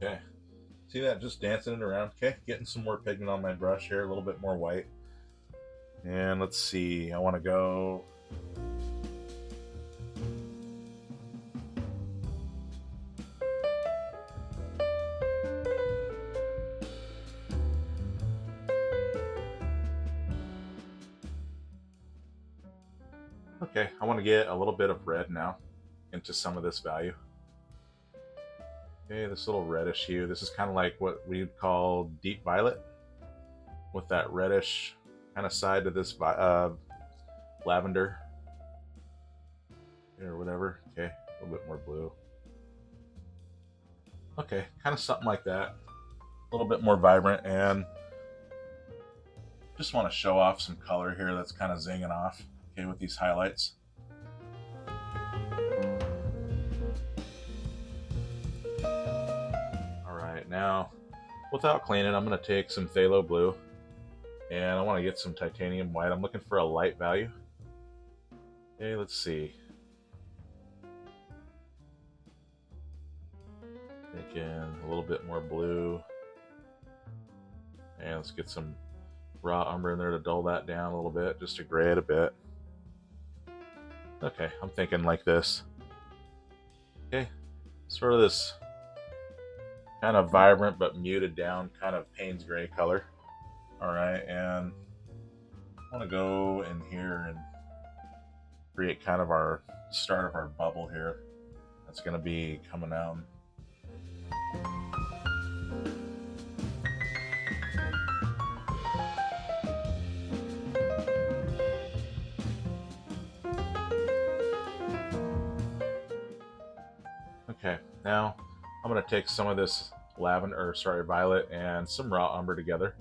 Okay, see that? Just dancing it around. Okay, getting some more pigment on my brush here, a little bit more white. And let's see, I want to go okay, I want to get a little bit of red now into some of this value. Okay, this little reddish hue. This is kind of like what we'd call deep violet with that reddish kind of side to this lavender or whatever. Okay, a little bit more blue. Okay, kind of something like that. A little bit more vibrant, and Just want to show off some color here that's kind of zinging off, okay, with these highlights. All right, now without cleaning, I'm going to take some phthalo blue and I want to get some titanium white. I'm looking for a light value. Okay, let's see. Thinking a little bit more blue. And let's get some raw umber in there to dull that down a little bit, just to gray it a bit. Okay, I'm thinking like this. Okay, sort of this kind of vibrant but muted down kind of Payne's gray color. All right, and I want to go in here and create kind of our start of our bubble here. That's going to be coming out. Okay, now I'm going to take some of this violet and some raw umber together.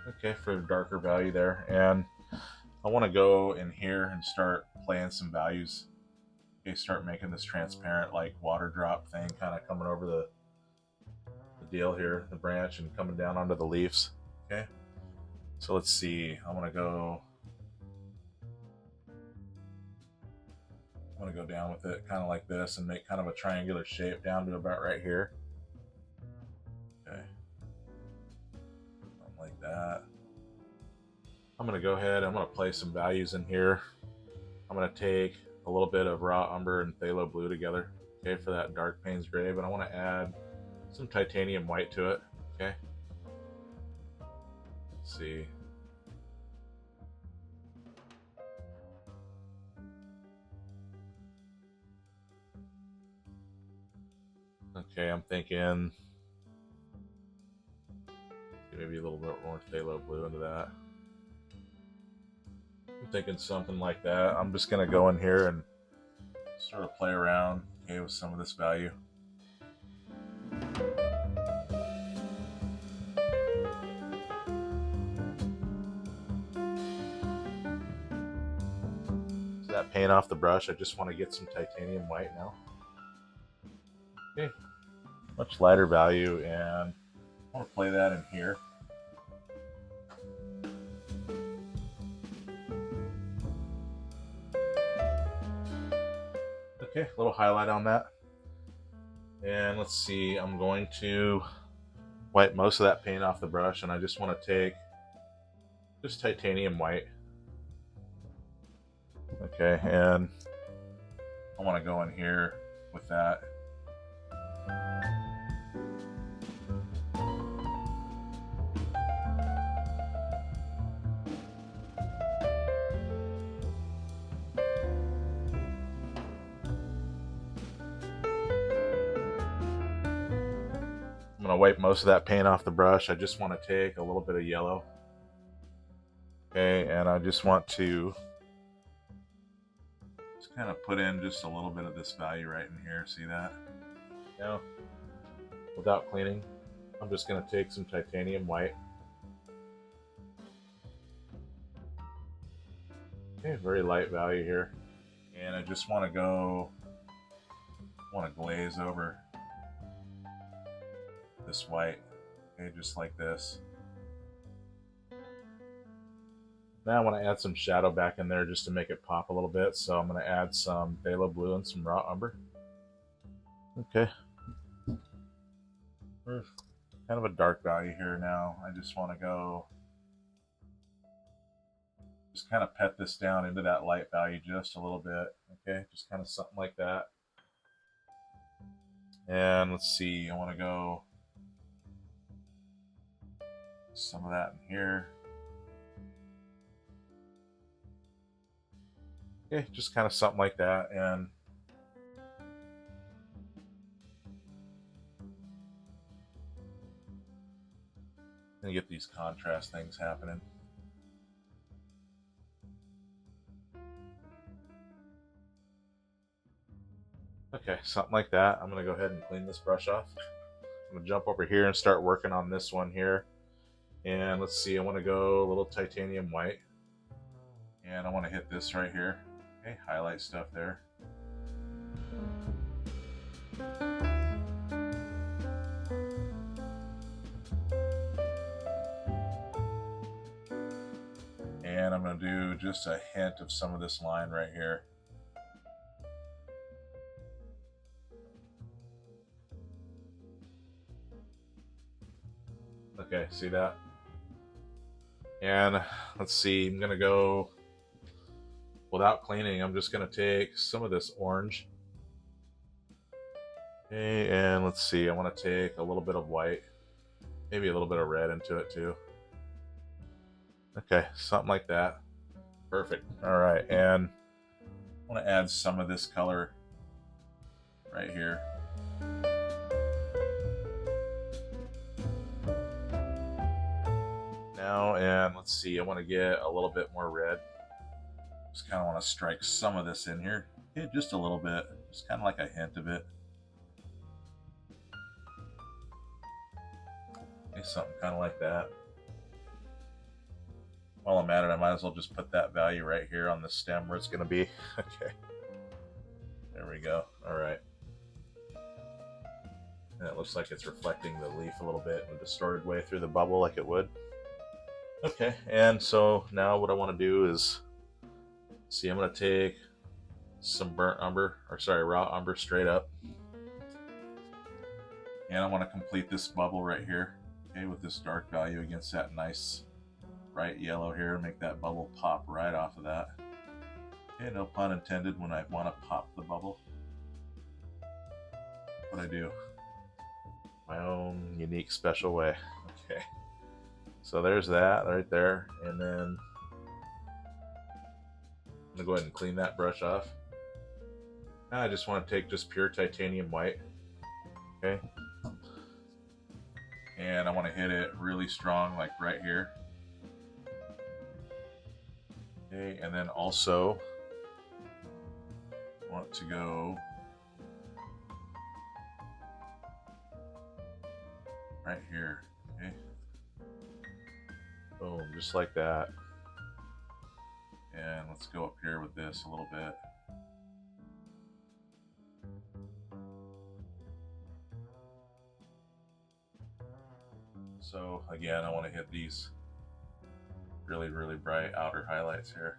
Okay, for a darker value there. And I want to go in here and start playing some values. Okay, start making this transparent like water drop thing kind of coming over the deal here, the branch, and coming down onto the leaves. Okay, so let's see. I want to go down with it kind of like this and make kind of a triangular shape down to about right here. Okay, something like that. I'm going to go ahead, I'm going to play some values in here. I'm going to take a little bit of raw umber and phthalo blue together, okay, for that dark Payne's gray, but I want to add some titanium white to it. Okay, let's see. Okay, I'm thinking maybe a little bit more phthalo blue into that. I'm thinking something like that. I'm just going to go in here and sort of play around, okay, with some of this value. So that paint off the brush, I just want to get some titanium white now. Okay, much lighter value, and I want to play that in here. Okay, a little highlight on that. And let's see, I'm going to wipe most of that paint off the brush, and I just want to take just titanium white. Okay, and I want to go in here with that. I'm going to wipe most of that paint off the brush. I just want to take a little bit of yellow. Okay, and I just want to just kind of put in just a little bit of this value right in here. See that? Now, without cleaning, I'm just going to take some titanium white. Okay, very light value here. And I just want to glaze over this white, okay, just like this. Now I want to add some shadow back in there just to make it pop a little bit, so I'm going to add some phthalo blue and some raw umber. Okay. Kind of a dark value here now. I just want to just kind of pet this down into that light value just a little bit, okay, just kind of something like that. And let's see, I want to go some of that in here. Okay, just kind of something like that. And then get these contrast things happening. Okay, something like that. I'm going to go ahead and clean this brush off. I'm going to jump over here and start working on this one here. And let's see, I want to go a little titanium white. And I want to hit this right here. Okay, highlight stuff there. And I'm going to do just a hint of some of this line right here. Okay, see that? And let's see, I'm going to go, without cleaning, I'm just going to take some of this orange. Okay, and let's see, I want to take a little bit of white, maybe a little bit of red into it too. Okay, something like that. Perfect. All right, and I want to add some of this color right here. Now, and let's see, I want to get a little bit more red. Just kind of want to strike some of this in here. Okay, just a little bit, just kind of like a hint of it. Okay, something kind of like that. While I'm at it, I might as well just put that value right here on the stem where it's going to be. Okay. There we go. All right. And it looks like it's reflecting the leaf a little bit in a distorted way through the bubble like it would. Okay, and so now what I want to do is, see, I'm going to take some burnt umber, or sorry, raw umber straight up. And I want to complete this bubble right here, okay, with this dark value against that nice bright yellow here, make that bubble pop right off of that. Okay, no pun intended when I want to pop the bubble. What I do, my own unique special way. Okay, so there's that right there, and then I'm gonna go ahead and clean that brush off. Now I just want to take just pure titanium white, okay, and I want to hit it really strong, like right here. Okay, and then also want to go right here. Okay, boom, just like that. And let's go up here with this a little bit. So again, I want to hit these really, really bright outer highlights here.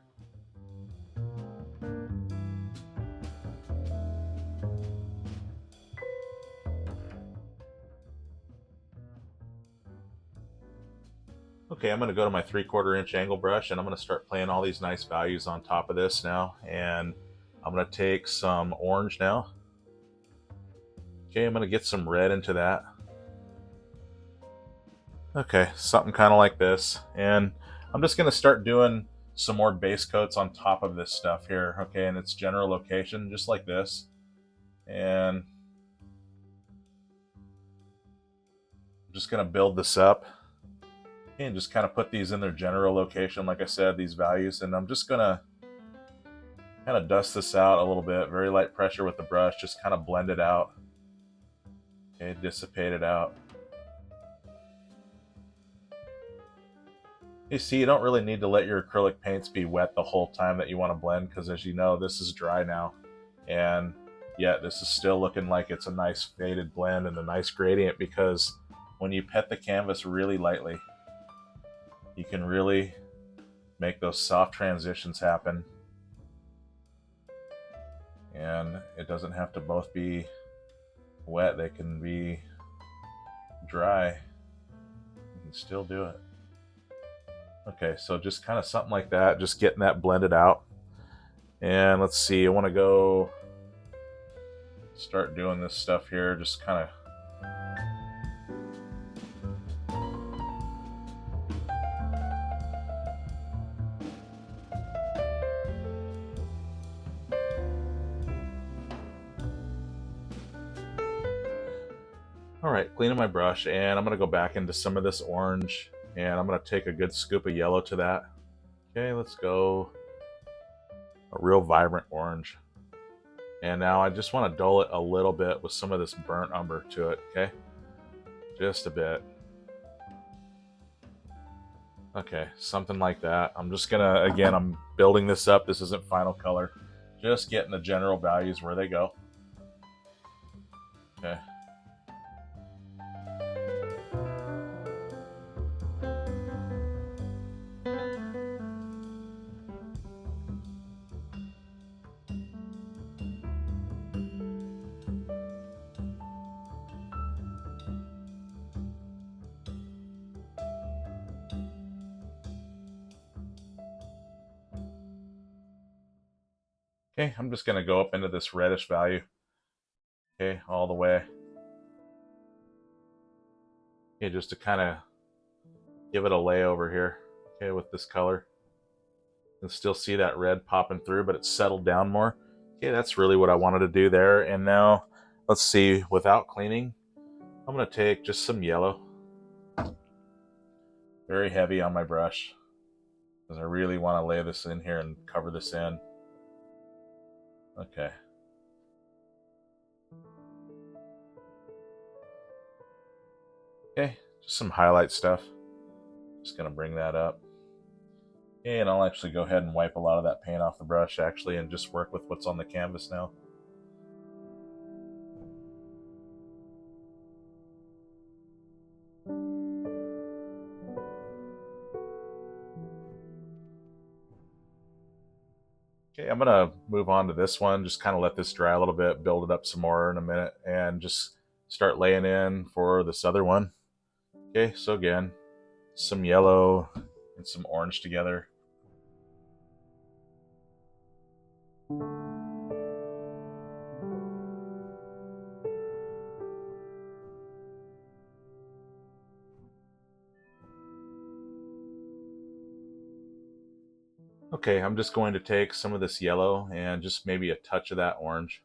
Okay, I'm going to go to my 3/4 inch angle brush and I'm going to start playing all these nice values on top of this now. And I'm going to take some orange now. Okay, I'm going to get some red into that. Okay, something kind of like this. And I'm just going to start doing some more base coats on top of this stuff here, okay, in its general location, just like this. And I'm just going to build this up and just kind of put these in their general location, like I said, these values. And I'm just going to kind of dust this out a little bit, very light pressure with the brush, just kind of blend it out. Okay, dissipate it out. You see, you don't really need to let your acrylic paints be wet the whole time that you want to blend, because as you know, this is dry now. And yet this is still looking like it's a nice faded blend and a nice gradient, because when you pet the canvas really lightly, you can really make those soft transitions happen. And it doesn't have to both be wet, they can be dry. You can still do it. Okay, so just kind of something like that, just getting that blended out. And let's see, I want to go start doing this stuff here, just kind of Alright, cleaning my brush, and I'm going to go back into some of this orange, and I'm going to take a good scoop of yellow to that. Okay, let's go a real vibrant orange. And now I just want to dull it a little bit with some of this burnt umber to it, okay? Just a bit. Okay, something like that. I'm just gonna, again, I'm building this up. This isn't final color. Just getting the general values where they go. Okay. Okay, I'm just gonna go up into this reddish value. Okay, all the way. Okay, just to kind of give it a layover here. Okay, with this color. You can still see that red popping through, but it's settled down more. Okay, that's really what I wanted to do there. And now, let's see, without cleaning, I'm gonna take just some yellow. Very heavy on my brush, because I really want to lay this in here and cover this in. Okay. Okay, just some highlight stuff. Just gonna bring that up. And I'll actually go ahead and wipe a lot of that paint off the brush actually and just work with what's on the canvas now. Okay, I'm gonna move on to this one, just kind of let this dry a little bit, build it up some more in a minute, and just start laying in for this other one. Okay, so again, some yellow and some orange together. Okay, I'm just going to take some of this yellow and just maybe a touch of that orange.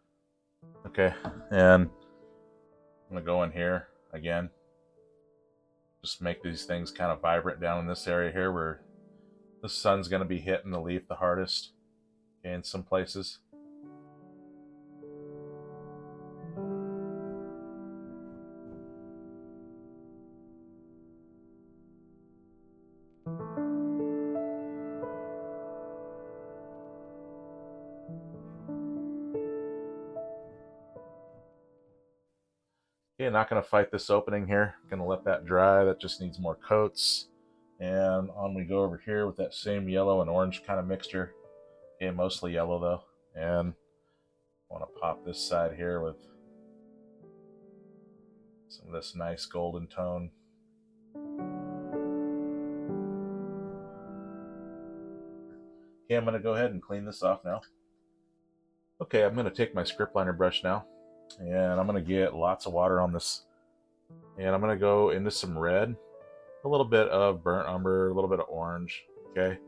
Okay, and I'm gonna go in here again. Just make these things kind of vibrant down in this area here where the sun's gonna be hitting the leaf the hardest. Okay, in some places. Okay, not going to fight this opening here. Going to let that dry. That just needs more coats. And on we go over here with that same yellow and orange kind of mixture. Okay, mostly yellow though. And I want to pop this side here with some of this nice golden tone. Okay, I'm going to go ahead and clean this off now. Okay, I'm going to take my script liner brush now. And I'm going to get lots of water on this. And I'm going to go into some red, a little bit of burnt umber, a little bit of orange. Okay.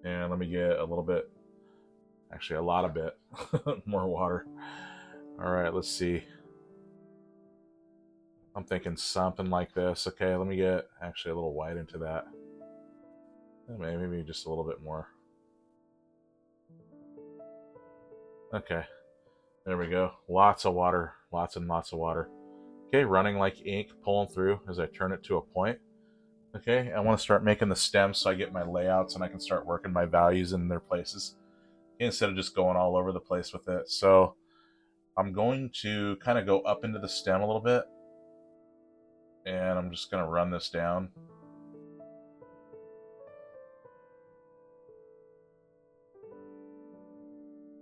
And let me get a little bit, actually a lot of bit more water. All right, let's see. I'm thinking something like this. Okay, let me get actually a little white into that. Maybe just a little bit more. Okay, there we go. Lots of water, lots and lots of water. Okay, running like ink, pulling through as I turn it to a point. Okay, I want to start making the stems so I get my layouts and I can start working my values in their places instead of just going all over the place with it. So I'm going to kind of go up into the stem a little bit, and I'm just going to run this down.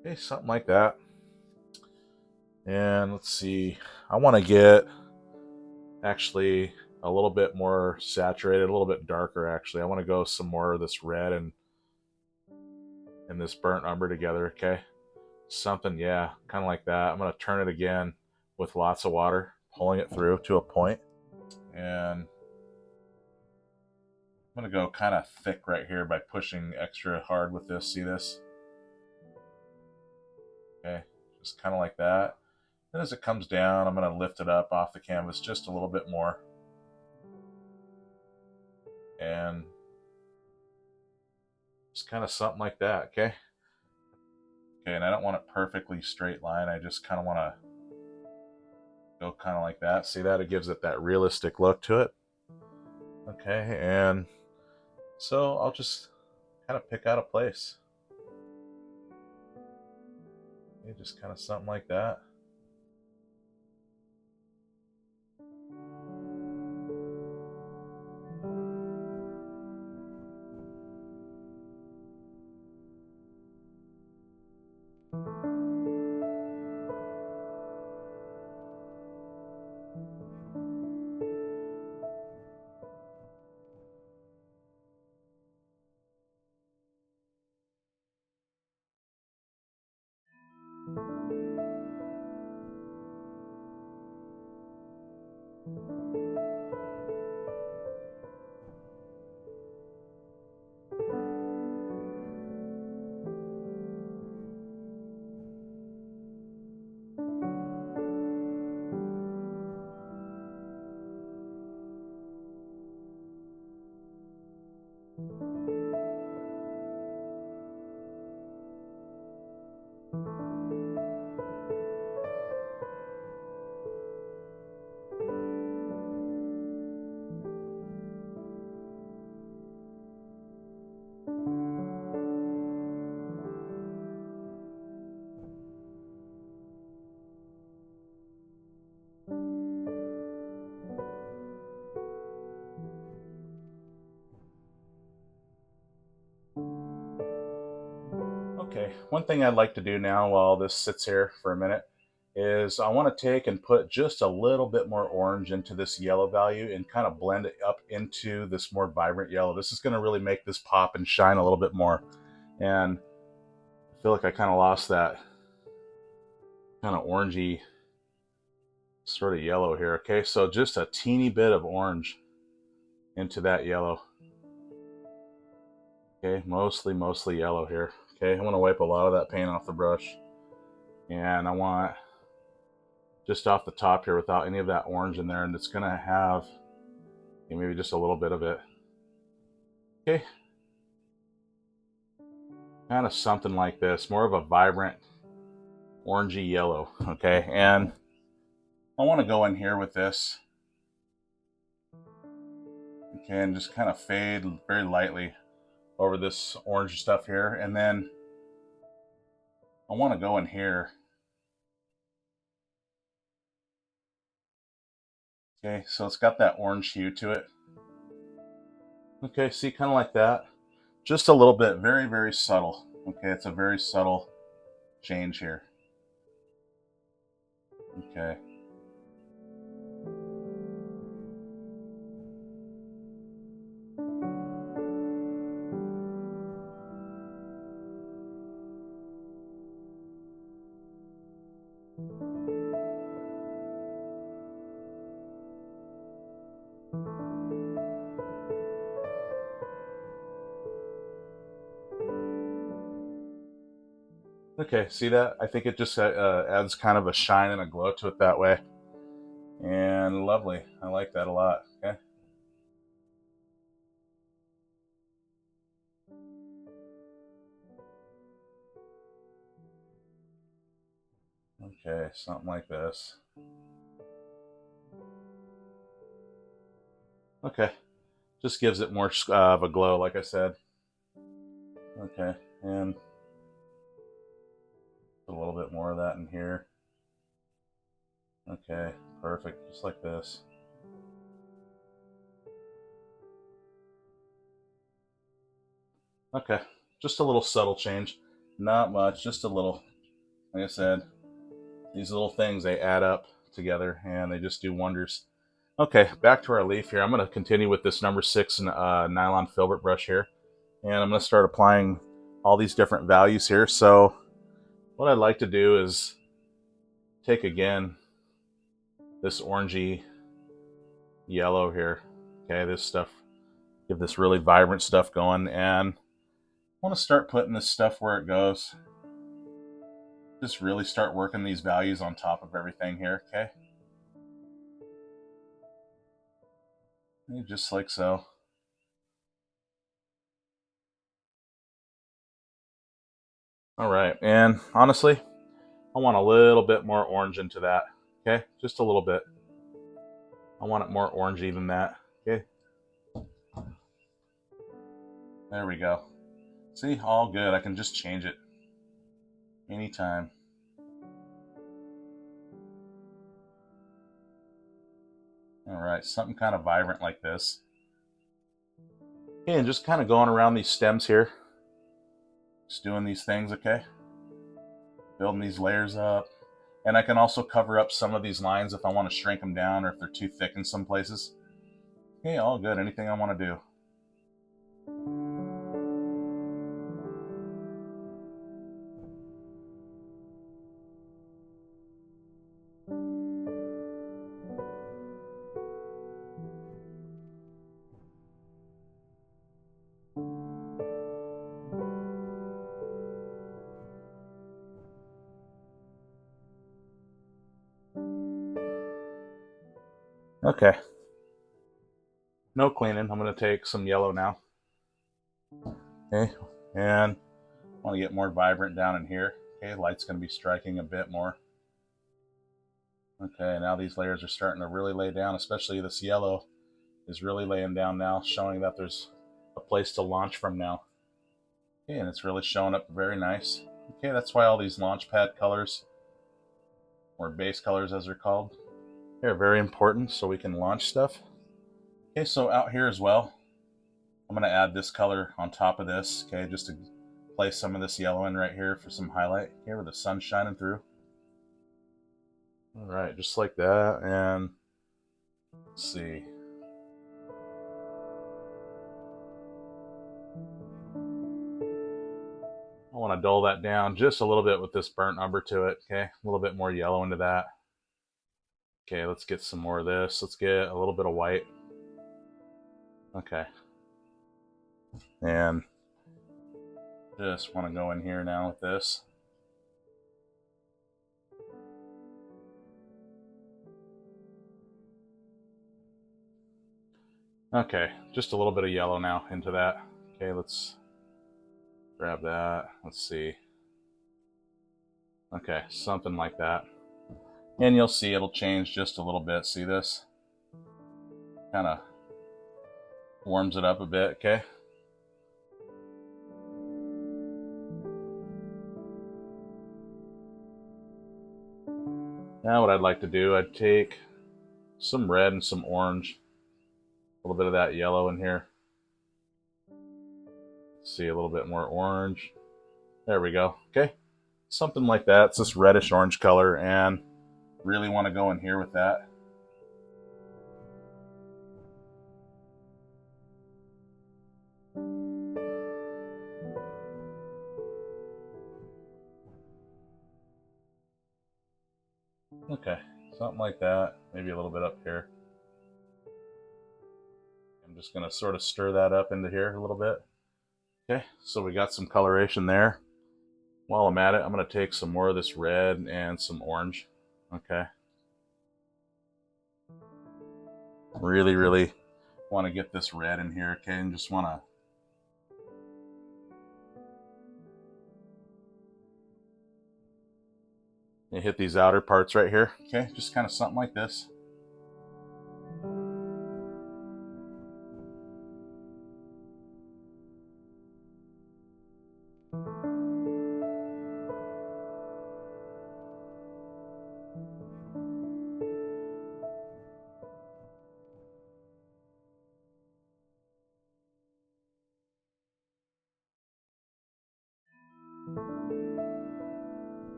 Okay, something like that. And let's see, I want to get actually a little bit more saturated, a little bit darker actually. I want to go some more of this red and this burnt umber together, okay? Something, yeah, kind of like that. I'm going to turn it again with lots of water, pulling it through to a point. And I'm going to go kind of thick right here by pushing extra hard with this. See this? Okay, just kind of like that. And as it comes down, I'm going to lift it up off the canvas just a little bit more. And just kind of something like that, okay? Okay, and I don't want a perfectly straight line. I just kind of want to go kind of like that. See that? It gives it that realistic look to it. Okay, and So I'll just kind of pick out a place. Okay, just kind of something like that. Okay, one thing I'd like to do now while this sits here for a minute is I want to take and put just a little bit more orange into this yellow value and kind of blend it up into this more vibrant yellow. This is going to really make this pop and shine a little bit more. And I feel like I kind of lost that kind of orangey sort of yellow here. Okay, so just a teeny bit of orange into that yellow. Okay, mostly yellow here. Okay, I want to wipe a lot of that paint off the brush. And I want just off the top here without any of that orange in there, and it's gonna have maybe just a little bit of it. Okay, kind of something like this, more of a vibrant orangey yellow. Okay, and I want to go in here with this, okay, and just kind of fade very lightly over this orange stuff here, and then I want to go in here. Okay, so it's got that orange hue to it. Okay, see, kind of like that. Just a little bit, very subtle. Okay, it's a very subtle change here. Okay. Okay, see that? I think it just adds kind of a shine and a glow to it that way. And lovely. I like that a lot. Okay. Okay, something like this. Okay, just gives it more of a glow, like I said. Okay, and put a little bit more of that in here. Okay, perfect, just like this. Okay, just a little subtle change. Not much, just a little. Like I said, these little things, they add up together and they just do wonders. Okay, back to our leaf here. I'm going to continue with this number 6 nylon filbert brush here. And I'm going to start applying all these different values here. So what I'd like to do is take again this orangey yellow here. Okay, this stuff, give this really vibrant stuff going. And I want to start putting this stuff where it goes. Just really start working these values on top of everything here, okay? Just like so. All right, and honestly, I want a little bit more orange into that, okay? Just a little bit. I want it more orangey than that, okay? There we go. See, all good. I can just change it anytime. All right, something kind of vibrant like this. Okay, and just kind of going around these stems here. Just doing these things, okay? Building these layers up. And I can also cover up some of these lines if I want to shrink them down or if they're too thick in some places. Okay, all good. Anything I want to do. Okay. No cleaning. I'm going to take some yellow now. Okay, and I want to get more vibrant down in here. Okay, light's going to be striking a bit more. Okay, now these layers are starting to really lay down, especially this yellow is really laying down now, showing that there's a place to launch from now. Okay, and it's really showing up very nice. Okay, that's why all these launch pad colors, or base colors as they're called, they're very important so we can launch stuff. Okay, so out here as well, I'm going to add this color on top of this, okay, just to place some of this yellow in right here for some highlight, okay, where the sun's shining through. All right, just like that, and let's see. I want to dull that down just a little bit with this burnt umber to it, okay, a little bit more yellow into that. Okay, let's get some more of this. Let's get a little bit of white. Okay. And just want to go in here now with this. Okay, just a little bit of yellow now into that. Okay, let's grab that. Let's see. Okay, something like that. And you'll see it'll change just a little bit. See this? Kind of warms it up a bit, okay? Now what I'd like to do, I'd take some red and some orange. A little bit of that yellow in here. See a little bit more orange. There we go. Okay, something like that. It's this reddish orange color, and really want to go in here with that. Okay, something like that. Maybe a little bit up here. I'm just going to sort of stir that up into here a little bit. Okay, so we got some coloration there. While I'm at it, I'm going to take some more of this red and some orange. Okay. Really want to get this red in here, okay, and just want to hit these outer parts right here. Okay, just kind of something like this.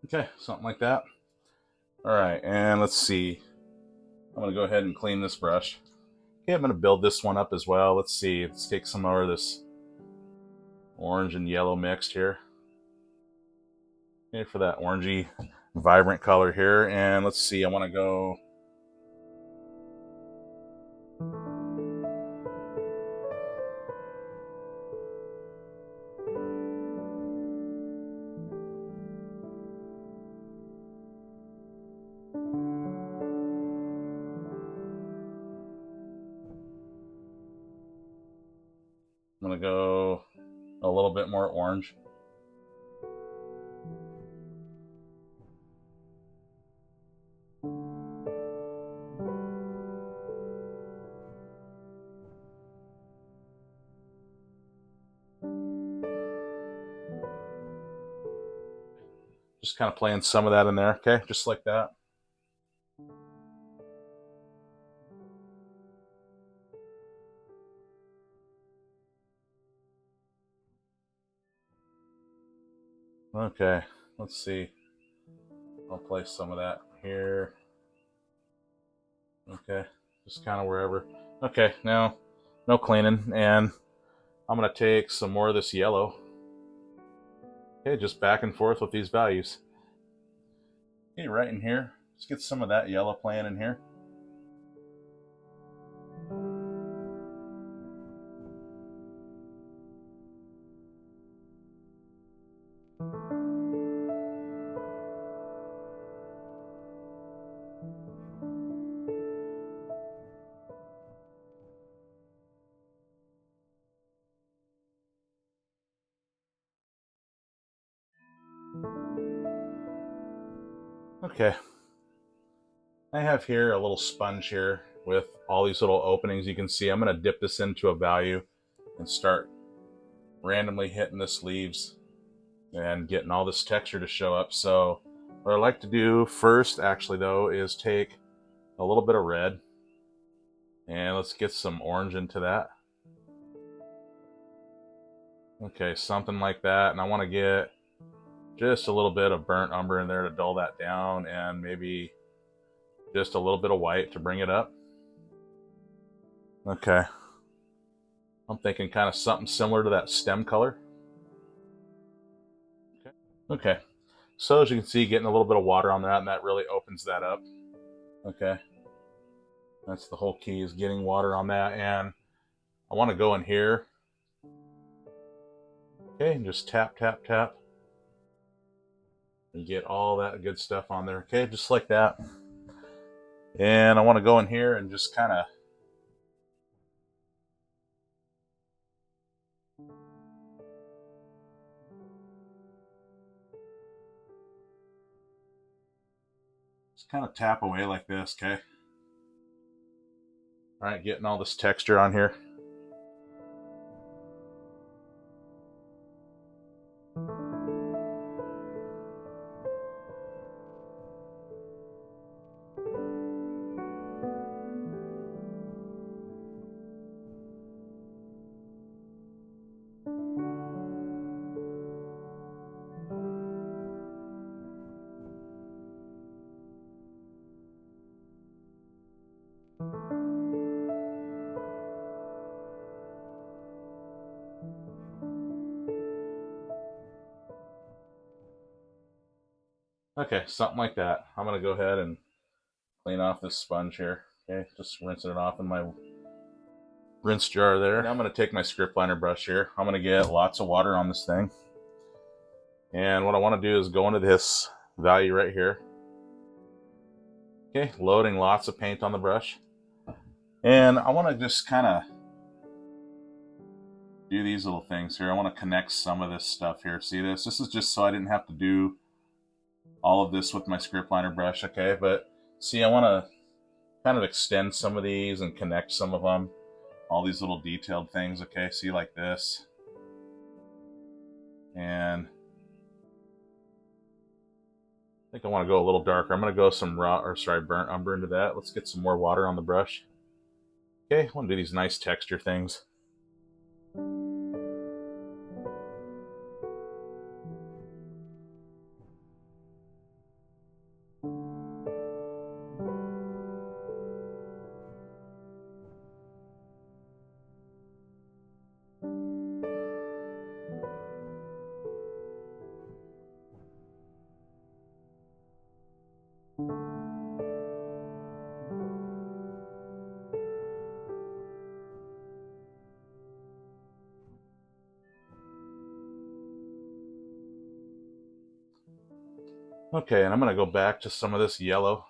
Okay, something like that. All right, and let's see. I'm going to go ahead and clean this brush. Okay, I'm going to build this one up as well. Let's see. Let's take some more of this orange and yellow mixed here. Okay, for that orangey, vibrant color here. And let's see. I want to go. I'm going to go a little bit more orange. Just kind of playing some of that in there, okay? Just like that. Okay, let's see. I'll place some of that here. Okay, just kind of wherever. Okay, now no cleaning, and I'm gonna take some more of this yellow. Okay, just back and forth with these values. Okay, right in here. Let's get some of that yellow playing in here. Okay. I have here a little sponge here with all these little openings you can see. I'm going to dip this into a value and start randomly hitting the sleeves and getting all this texture to show up. So what I like to do first, actually, though, is take a little bit of red and let's get some orange into that. Okay, something like that. And I want to get just a little bit of burnt umber in there to dull that down, and maybe just a little bit of white to bring it up. Okay. I'm thinking kind of something similar to that stem color. Okay. So as you can see, getting a little bit of water on that, and that really opens that up. Okay. That's the whole key, is getting water on that. And I want to go in here. Okay, and just tap, tap, tap. And get all that good stuff on there. Okay, just like that. And I want to go in here and just kind of tap away like this, okay? All right, getting all this texture on here. Okay, something like that. I'm gonna go ahead and clean off this sponge here. Okay, just rinsing it off in my rinse jar there. Now I'm gonna take my script liner brush here. I'm gonna get lots of water on this thing. And what I wanna do is go into this value right here. Okay, loading lots of paint on the brush. And I wanna just kind of do these little things here. I wanna connect some of this stuff here. See this? This is just so I didn't have to do all of this with my script liner brush, okay? But see, I wanna kind of extend some of these and connect some of them. All these little detailed things, okay? See, like this. And I think I want to go a little darker. I'm going to go some burnt umber into that. Let's get some more water on the brush. Okay, I want to do these nice texture things. Okay, and I'm going to go back to some of this yellow.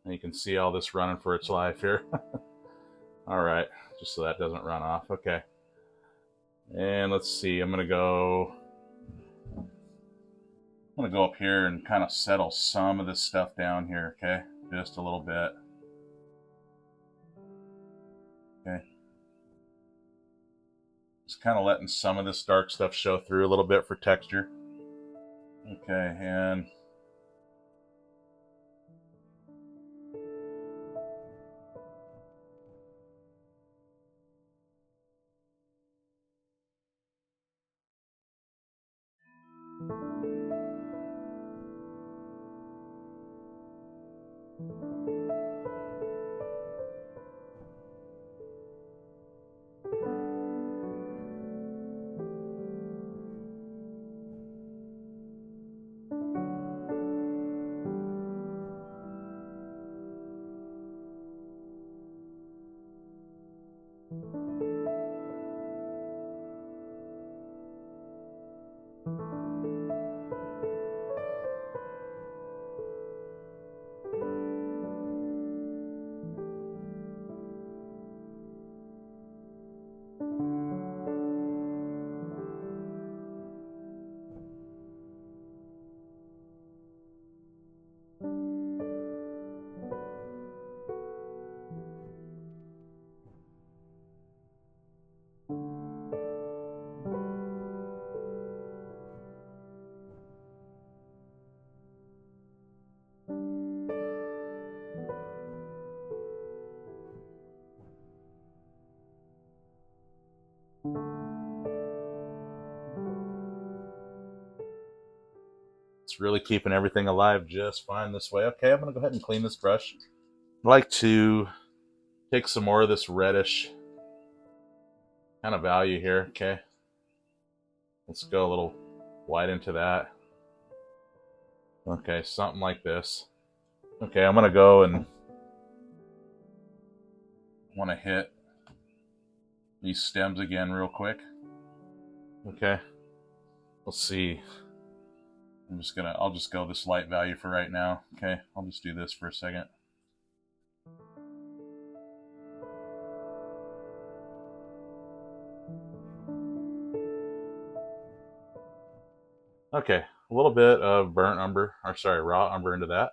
And you can see all this running for its life here. All right, just so that doesn't run off. Okay. And let's see, I'm going to go up here and kind of settle some of this stuff down here, okay? Just a little bit. Okay. Just kind of letting some of this dark stuff show through a little bit for texture. Okay, and It's really keeping everything alive just fine this way. Okay, I'm going to go ahead and clean this brush. I like to take some more of this reddish kind of value here. Okay, let's go a little white into that. Okay, something like this. Okay, I'm going to go and want to hit these stems again real quick. Okay, let's see. I'll just go this light value for right now. Okay, I'll just do this for a second. Okay, a little bit of burnt umber, or sorry, raw umber into that.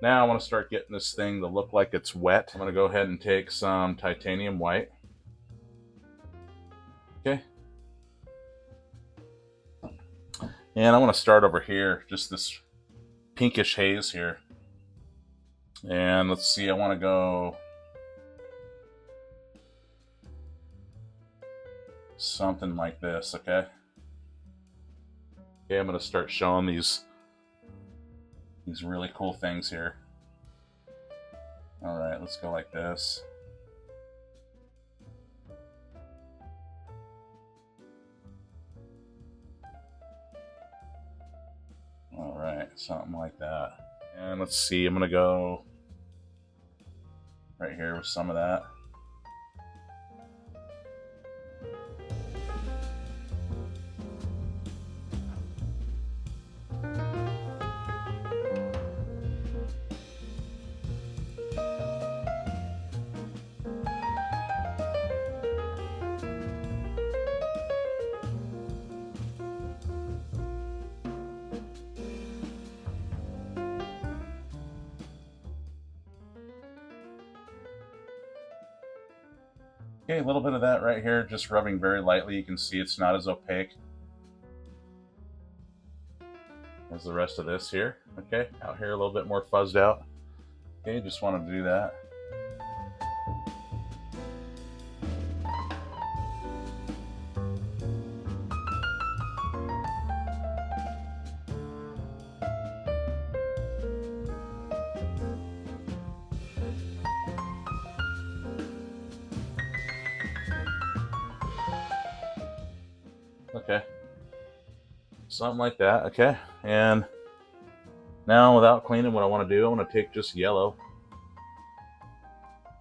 Now I want to start getting this thing to look like it's wet. I'm going to go ahead and take some titanium white. Okay. And I want to start over here, just this pinkish haze here. And let's see, I want to go something like this, okay? Okay, I'm going to start showing these really cool things here. All right, let's go like this. All right, something like that. And let's see, I'm gonna go right here with some of that. Okay, a little bit of that right here, just rubbing very lightly. You can see it's not as opaque as the rest of this here. Okay, out here a little bit more fuzzed out. Okay, just wanted to do that. Okay, something like that. Okay, and Now, without cleaning, what I want to do, I want to take just yellow.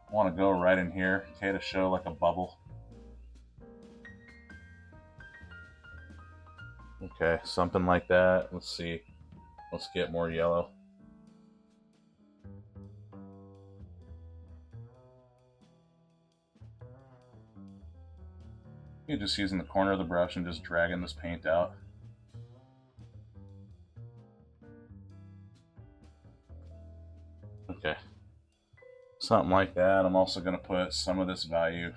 I want to go right in here, okay, to show like a bubble. Okay, something like that. Let's see. Let's get more yellow. You're just using the corner of the brush and just dragging this paint out. Okay, something like that. I'm also going to put some of this value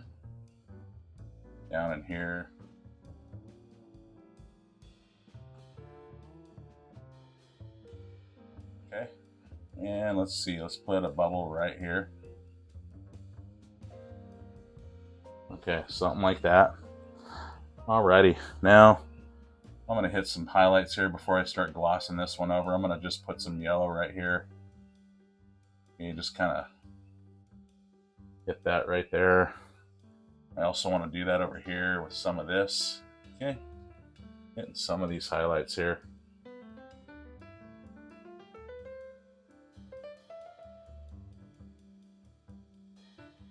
down in here. Okay, and let's see, let's put a bubble right here. Okay, something like that. Alrighty, now I'm going to hit some highlights here before I start glossing this one over. I'm going to just put some yellow right here. You just kind of hit that right there. I also want to do that over here with some of this. Okay, hitting some of these highlights here.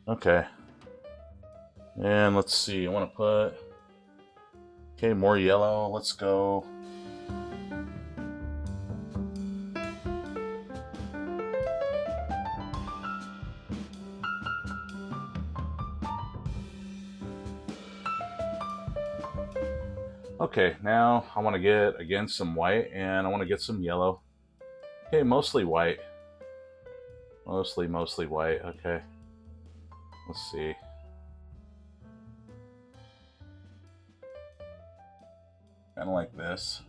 Okay, and let's see, I want to put, okay, more yellow. Let's go. Okay, now I want to get, again, some white, and I want to get some yellow. Okay, mostly white. Mostly white. Okay, let's see. Kind of like this.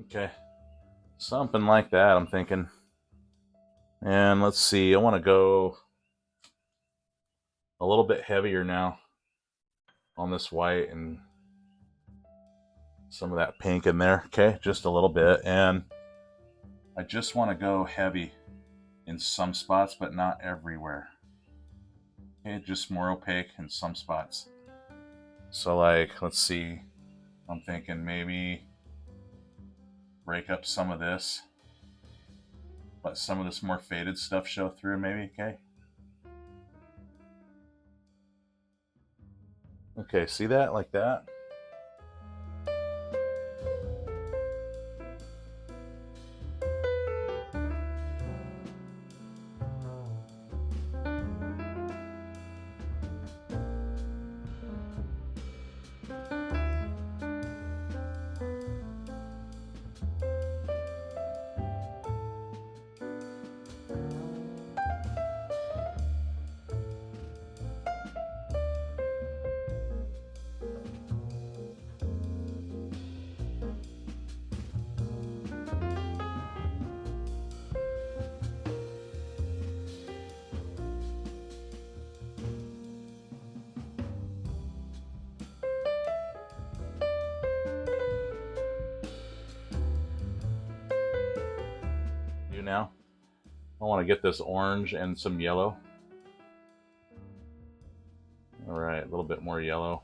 Okay, something like that, I'm thinking. And let's see, I want to go a little bit heavier now on this white and some of that pink in there. Okay, just a little bit. And I just want to go heavy in some spots, but not everywhere. Okay, just more opaque in some spots. So, like, let's see, I'm thinking maybe break up some of this, let some of this more faded stuff show through, maybe. Okay. Okay, see that? Like that? Now I want to get this orange and some yellow. All right, a little bit more yellow.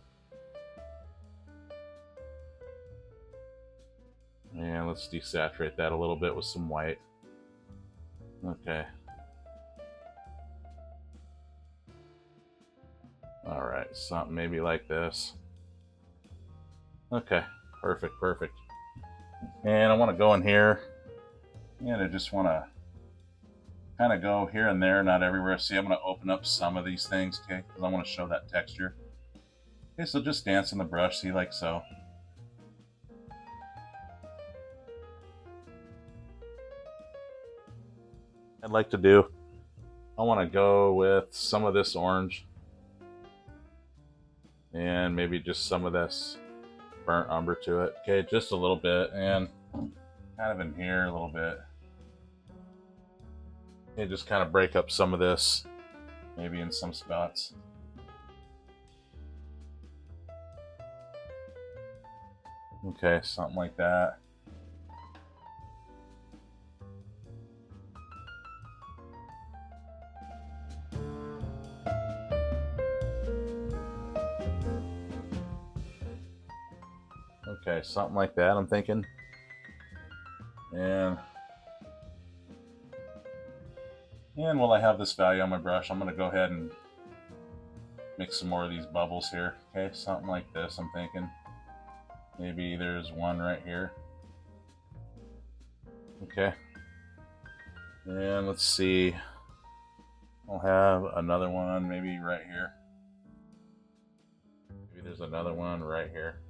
And let's desaturate that a little bit with some white. Okay. right, something maybe like this. Okay, perfect, perfect. And I want to go in here, and I just want to kind of go here and there, not everywhere. See, I'm going to open up some of these things, okay, because I want to show that texture. Okay, so just dance in the brush, see, like so. I'd like to do, I want to go with some of this orange and maybe just some of this burnt umber to it. Okay, just a little bit, and kind of in here a little bit. Okay, just kind of break up some of this, maybe in some spots. Okay, something like that. Okay, something like that, I'm thinking. And while I have this value on my brush, I'm going to go ahead and mix some more of these bubbles here. Okay, something like this, I'm thinking. Maybe there's one right here. Okay. And let's see. I'll have another one maybe right here. Maybe there's another one right here.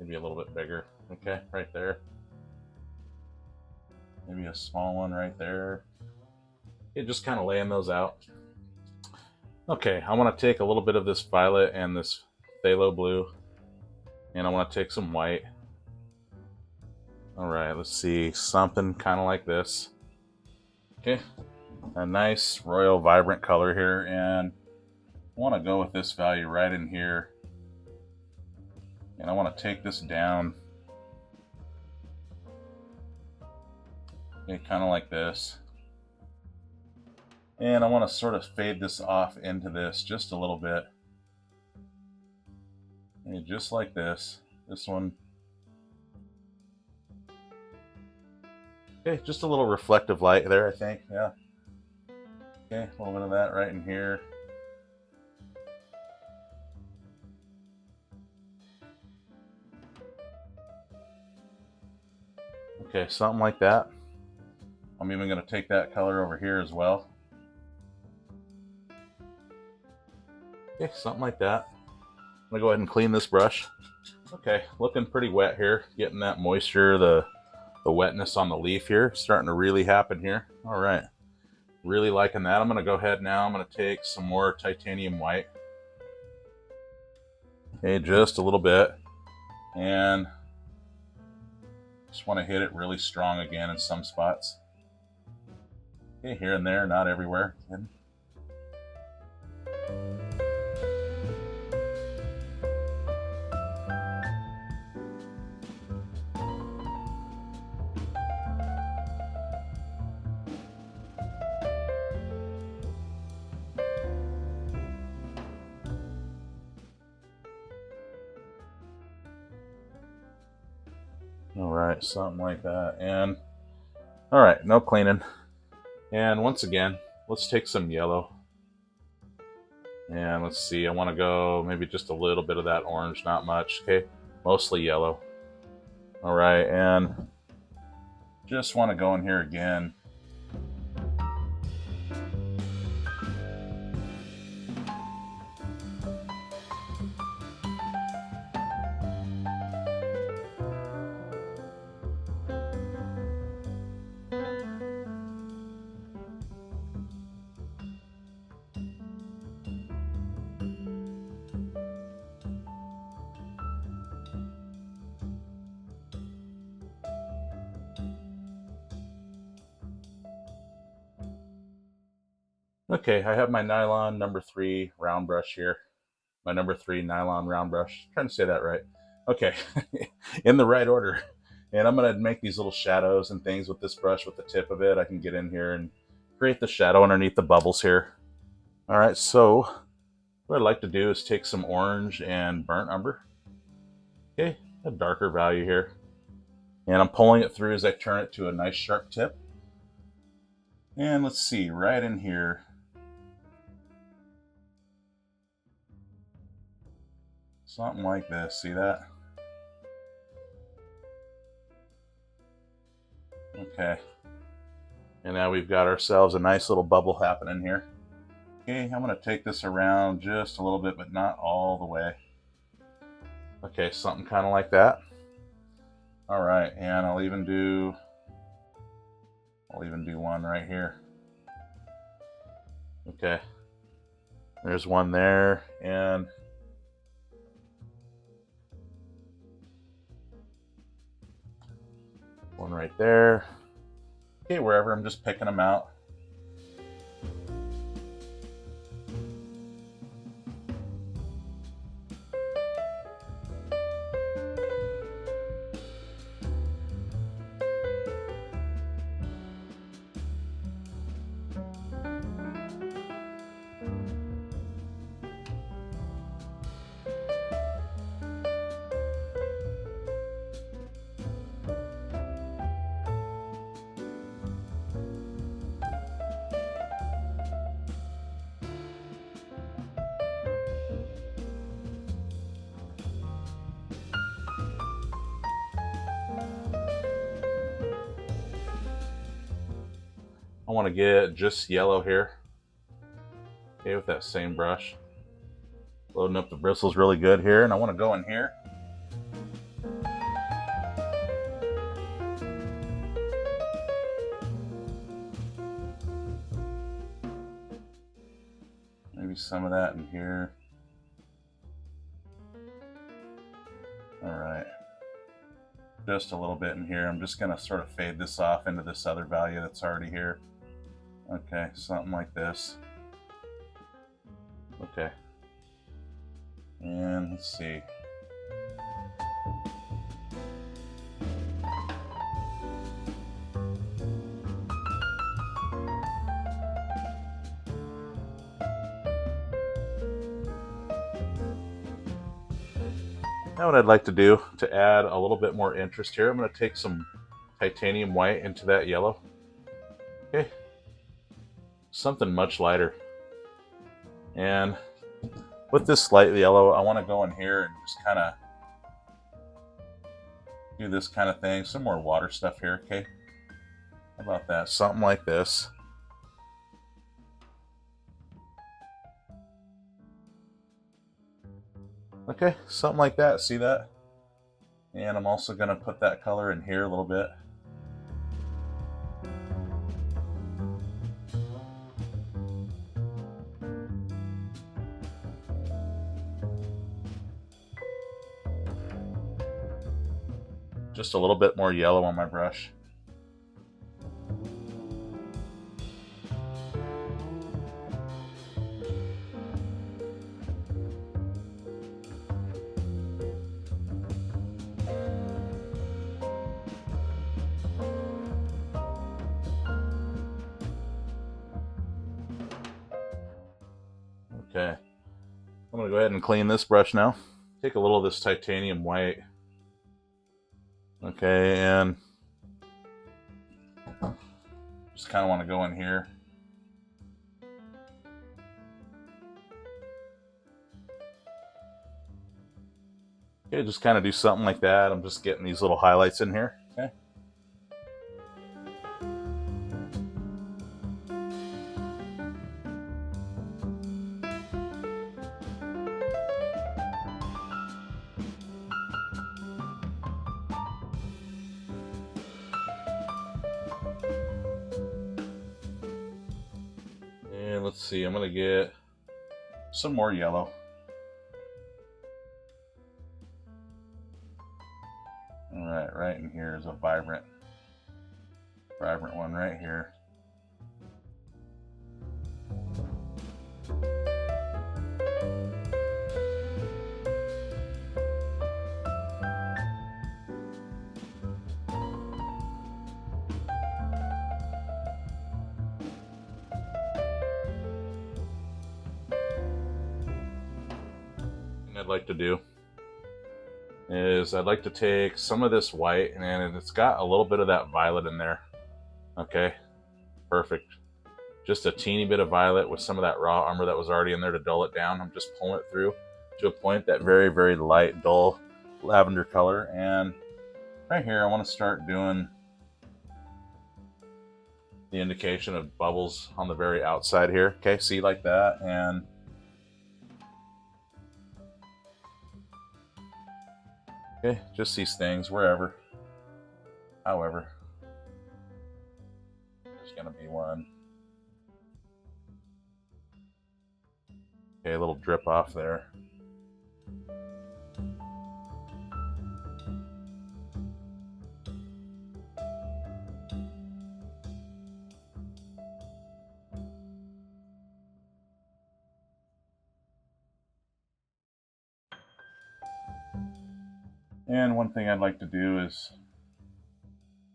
Maybe a little bit bigger. Okay, right there. Maybe a small one right there. Okay, just kind of laying those out. Okay, I want to take a little bit of this violet and this phthalo blue, and I want to take some white. All right, let's see, something kind of like this. Okay, a nice royal vibrant color here, and I want to go with this value right in here, and I want to take this down. Okay, kind of like this. And I want to sort of fade this off into this just a little bit. And just like this. This one. Okay, just a little reflective light there, I think. Yeah. Okay, a little bit of that right in here. Okay, something like that. I'm even going to take that color over here as well. Okay, something like that. I'm going to go ahead and clean this brush. Okay, looking pretty wet here. Getting that moisture, the wetness on the leaf here. Starting to really happen here. All right. Really liking that. I'm going to go ahead now. I'm going to take some more titanium white. Okay, just a little bit. And just want to hit it really strong again in some spots. Okay, here and there, not everywhere. All right, something like that. And all right, no cleaning. And once again, let's take some yellow. And let's see, I want to go maybe just a little bit of that orange, not much. Okay, mostly yellow. All right, and just want to go in here again. Okay, I have my nylon number 3 round brush here. My number 3 nylon round brush. I'm trying to say that right. Okay, in the right order. And I'm going to make these little shadows and things with this brush with the tip of it. I can get in here and create the shadow underneath the bubbles here. All right, so what I'd like to do is take some orange and burnt umber. Okay, a darker value here. And I'm pulling it through as I turn it to a nice sharp tip. And let's see, right in here. Something like this, see that? Okay. And now we've got ourselves a nice little bubble happening here. Okay, I'm gonna take this around just a little bit, but not all the way. Okay, something kind of like that. All right, and I'll even do one right here. Okay, there's one there, and one right there. Okay, wherever, I'm just picking them out. I want to get just yellow here. Okay, with that same brush. Loading up the bristles really good here, and I want to go in here. Maybe some of that in here. All right. Just a little bit in here. I'm just going to sort of fade this off into this other value that's already here. Okay, something like this. Okay. And let's see. Now what I'd like to do to add a little bit more interest here, I'm going to take some titanium white into that yellow. Okay. Something much lighter. And with this slightly yellow, I want to go in here and just kind of do this kind of thing. Some more water stuff here, okay? How about that? Something like this. Okay, something like that. See that? And I'm also going to put that color in here a little bit. Just a little bit more yellow on my brush. Okay, I'm going to go ahead and clean this brush now. Take a little of this titanium white. Okay, and just kind of want to go in here. Okay, just kind of do something like that. I'm just getting these little highlights in here. Okay. And let's see, I'm going to get some more yellow. All right, right in here is a vibrant one right here. I'd like to do is I'd like to take some of this white, and it's got a little bit of that violet in there. Okay, perfect. Just a teeny bit of violet with some of that raw umber that was already in there to dull it down. I'm just pulling it through. to a point, that very, very light, dull lavender color. And right here, I want to start doing the indication of bubbles on the very outside here. Okay, see, like that. And okay, just these things wherever. However, there's going to be one. Okay, a little drip off there. And one thing I'd like to do is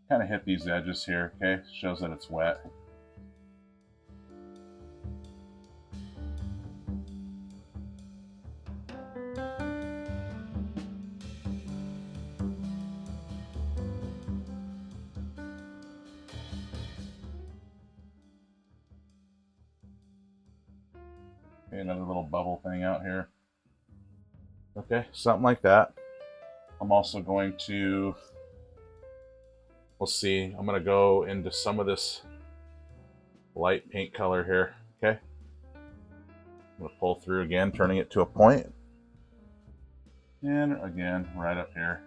kind of hit these edges here, okay? Shows that it's wet. Okay, another little bubble thing out here. Okay, something like that. I'm also going to, we'll see, I'm going to go into some of this light pink color here, okay? I'm going to pull through again, turning it to a point. And again, right up here.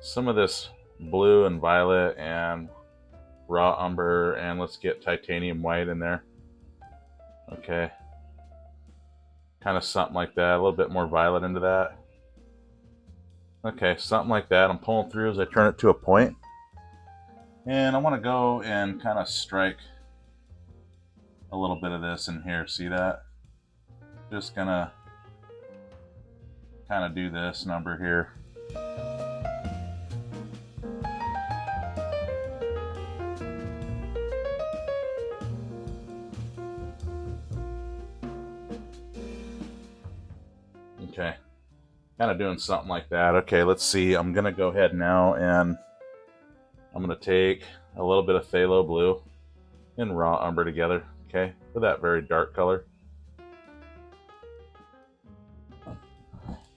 Some of this blue and violet and raw umber, and let's get titanium white in there. Okay. Kind of something like that, a little bit more violet into that. Okay, something like that. I'm pulling through as I turn it to a point. And I want to go and kind of strike a little bit of this in here. See that? Just gonna kind of do this number here. Okay, kind of doing something like that. Okay, let's see. I'm gonna go ahead now and I'm gonna take a little bit of phthalo blue and raw umber together, okay, for that very dark color.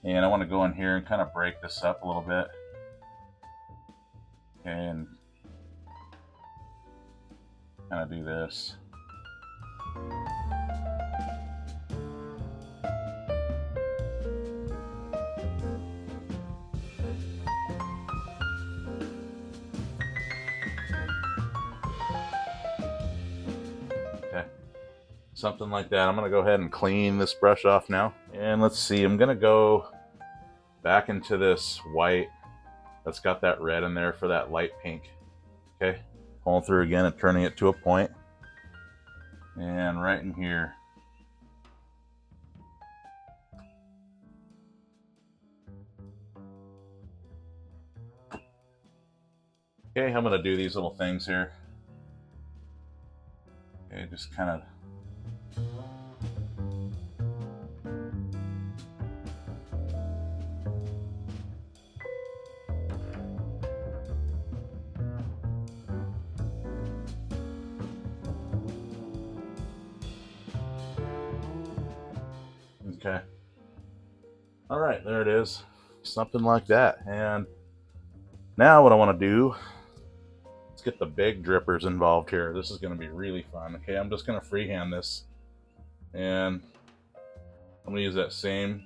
And I want to go in here and kind of break this up a little bit. Okay, and kind of do this. Okay, something like that. I'm going to go ahead and clean this brush off now. And let's see, I'm going to go back into this white that's got that red in there for that light pink. Okay, pulling through again and turning it to a point. And right in here. Okay, I'm going to do these little things here. Okay, just kind of okay. All right, there it is. Something like that. And now what I want to do, let's get the big drippers involved here. This is going to be really fun. Okay, I'm just going to freehand this. And I'm going to use that same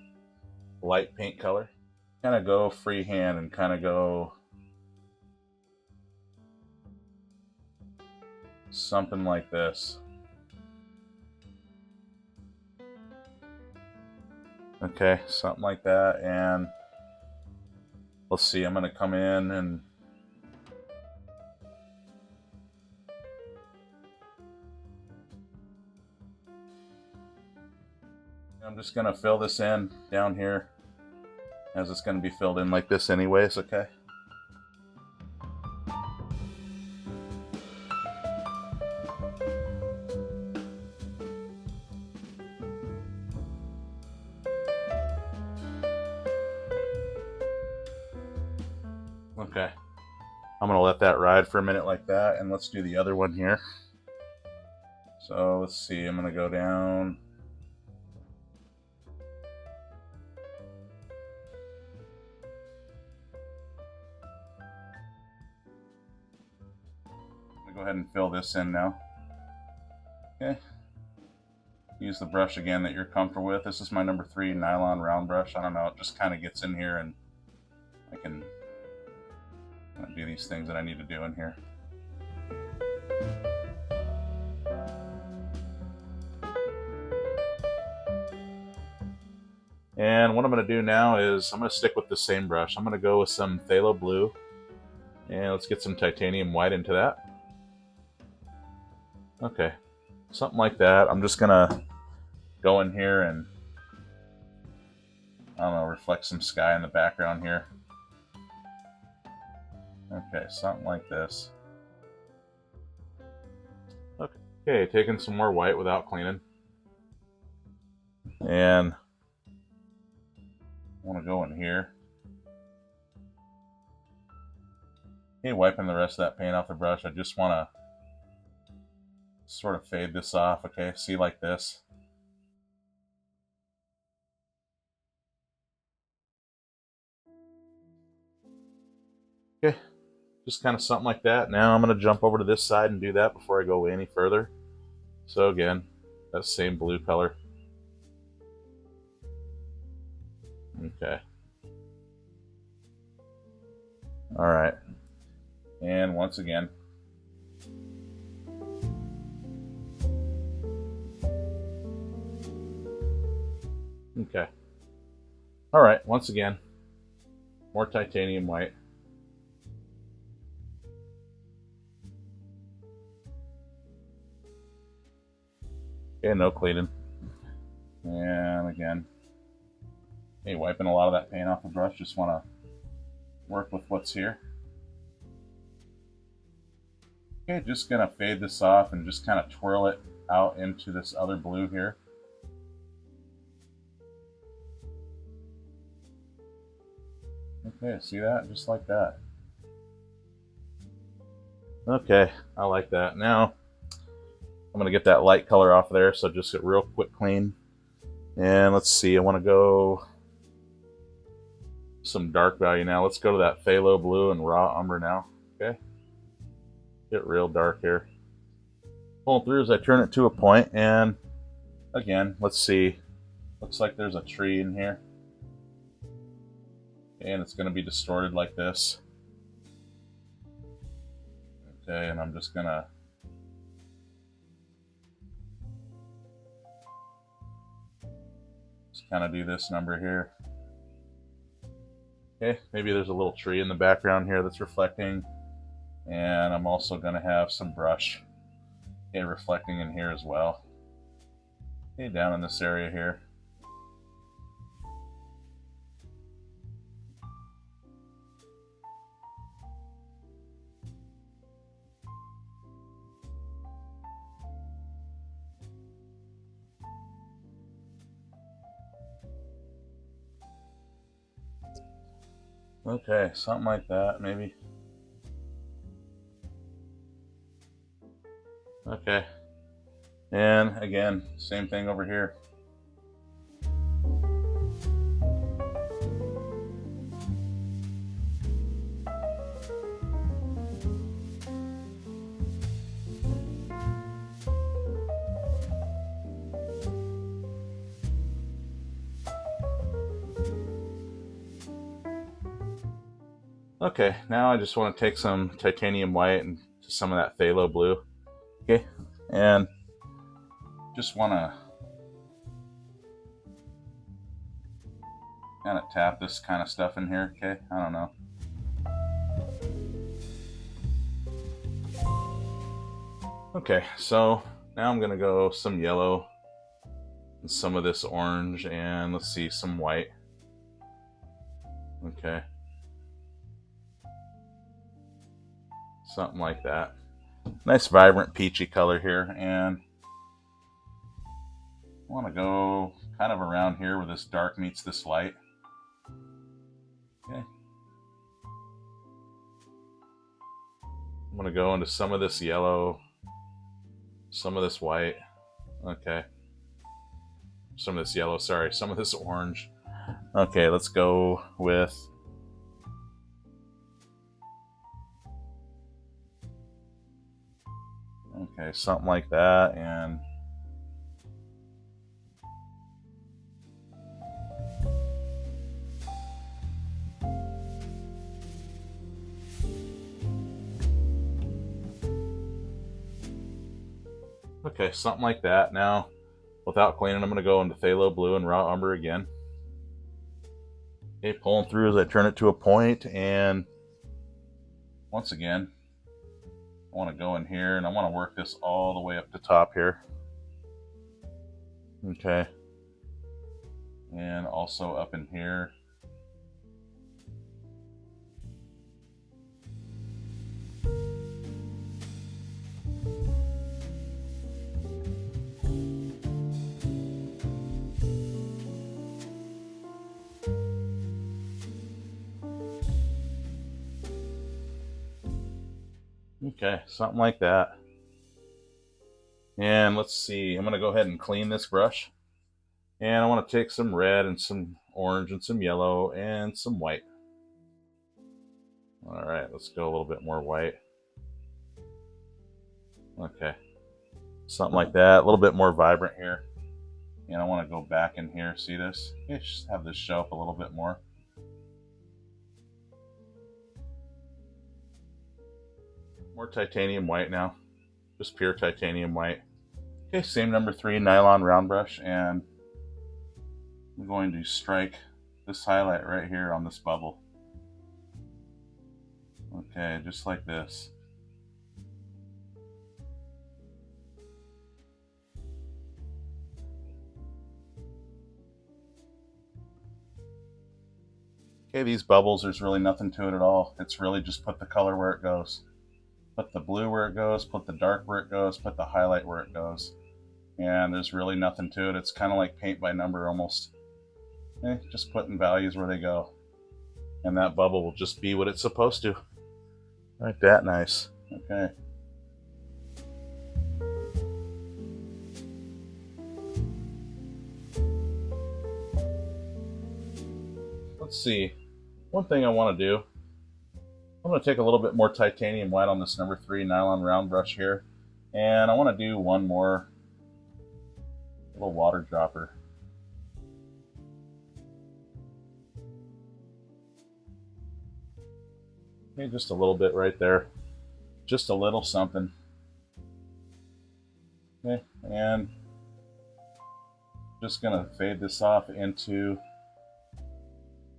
light pink color. Kind of go freehand and kind of go something like this. Okay, something like that. And let's see, I'm going to come in and I'm just going to fill this in down here, as it's going to be filled in like this anyways, okay? Okay, I'm going to let that ride for a minute like that, and let's do the other one here. So let's see, I'm going to go down. I'm going to go ahead and fill this in now. Okay. Use the brush again that you're comfortable with. This is my number 3 nylon round brush. I don't know, it just kind of gets in here and I can do these things that I need to do in here. And what I'm going to do now is I'm going to stick with the same brush. I'm going to go with some phthalo blue, and let's get some titanium white into that. Okay, something like that. I'm just going to go in here and, I don't know, reflect some sky in the background here. Okay, something like this. Okay, taking some more white without cleaning. And I want to go in here. Okay, wiping the rest of that paint off the brush. I just want to sort of fade this off, okay? See, like this. Okay, just kind of something like that. Now I'm going to jump over to this side and do that before I go any further. So again, that same blue color. Okay. All right. And once again. Okay. All right, once again, more titanium white. Okay, no cleaning. And again, hey, wiping a lot of that paint off the brush. Just want to work with what's here. Okay, just gonna fade this off and just kind of twirl it out into this other blue here. Okay, see that? Just like that. Okay, I like that. Now, I'm gonna get that light color off there, so just get real quick clean. And let's see, I wanna go some dark value now. Let's go to that phthalo blue and raw umber now, okay? Get real dark here. Pull through as I turn it to a point, and again, let's see. Looks like there's a tree in here. And it's gonna be distorted like this. Okay, and I'm just gonna kind of do this number here. Okay, maybe there's a little tree in the background here that's reflecting, and I'm also going to have some brush, okay, reflecting in here as well. Okay, down in this area here. Okay, something like that, maybe. Okay. And again, same thing over here. Okay, now I just want to take some titanium white and some of that phthalo blue. Okay, and just want to kind of tap this kind of stuff in here. Okay, I don't know. Okay, so now I'm gonna go some yellow, and some of this orange, and let's see, some white. Okay, something like that. Nice vibrant peachy color here, and I want to go kind of around here where this dark meets this light. Okay, I'm going to go into some of this yellow, some of this white. Okay, some of this yellow, sorry, some of this orange. Okay, let's go with something like that, and okay, something like that. Now, without cleaning, I'm going to go into phthalo blue and raw umber again. Okay, pulling through as I turn it to a point, and once again, I want to go in here and I want to work this all the way up to top here. Okay. And also up in here. Okay, something like that. And let's see, I'm going to go ahead and clean this brush. And I want to take some red and some orange and some yellow and some white. All right, let's go a little bit more white. Okay, something like that, a little bit more vibrant here. And I want to go back in here, see this? Just have this show up a little bit more. More titanium white now, just pure titanium white. Okay, same number 3 nylon round brush, and I'm going to strike this highlight right here on this bubble. Okay, just like this. Okay, these bubbles, there's really nothing to it at all. It's really just put the color where it goes. Put the blue where it goes, put the dark where it goes, put the highlight where it goes. And there's really nothing to it. It's kind of like paint by number almost. Just putting values where they go. And that bubble will just be what it's supposed to. Like that, nice. Okay. Let's see. One thing I want to do, I'm going to take a little bit more titanium white on this number 3 nylon round brush here, and I want to do one more little water dropper. Okay, just a little bit right there, just a little something. Okay, and just going to fade this off into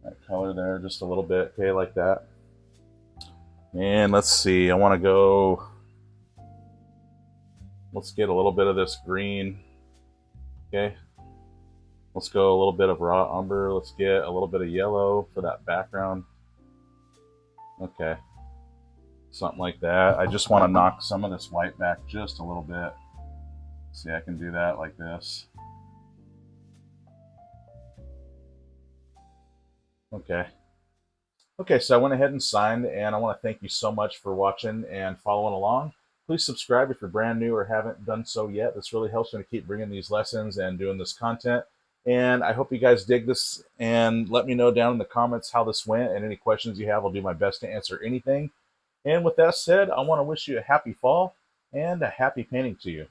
that color there just a little bit. Okay, like that. And let's see, I want to go, let's get a little bit of this green. Okay, let's go a little bit of raw umber. Let's get a little bit of yellow for that background. Okay, something like that. I just want to knock some of this white back just a little bit. See, I can do that like this. Okay. Okay, so I went ahead and signed, and I want to thank you so much for watching and following along. Please subscribe if you're brand new or haven't done so yet. This really helps me to keep bringing these lessons and doing this content. And I hope you guys dig this, and let me know down in the comments how this went, and any questions you have, I'll do my best to answer anything. And with that said, I want to wish you a happy fall and a happy painting to you.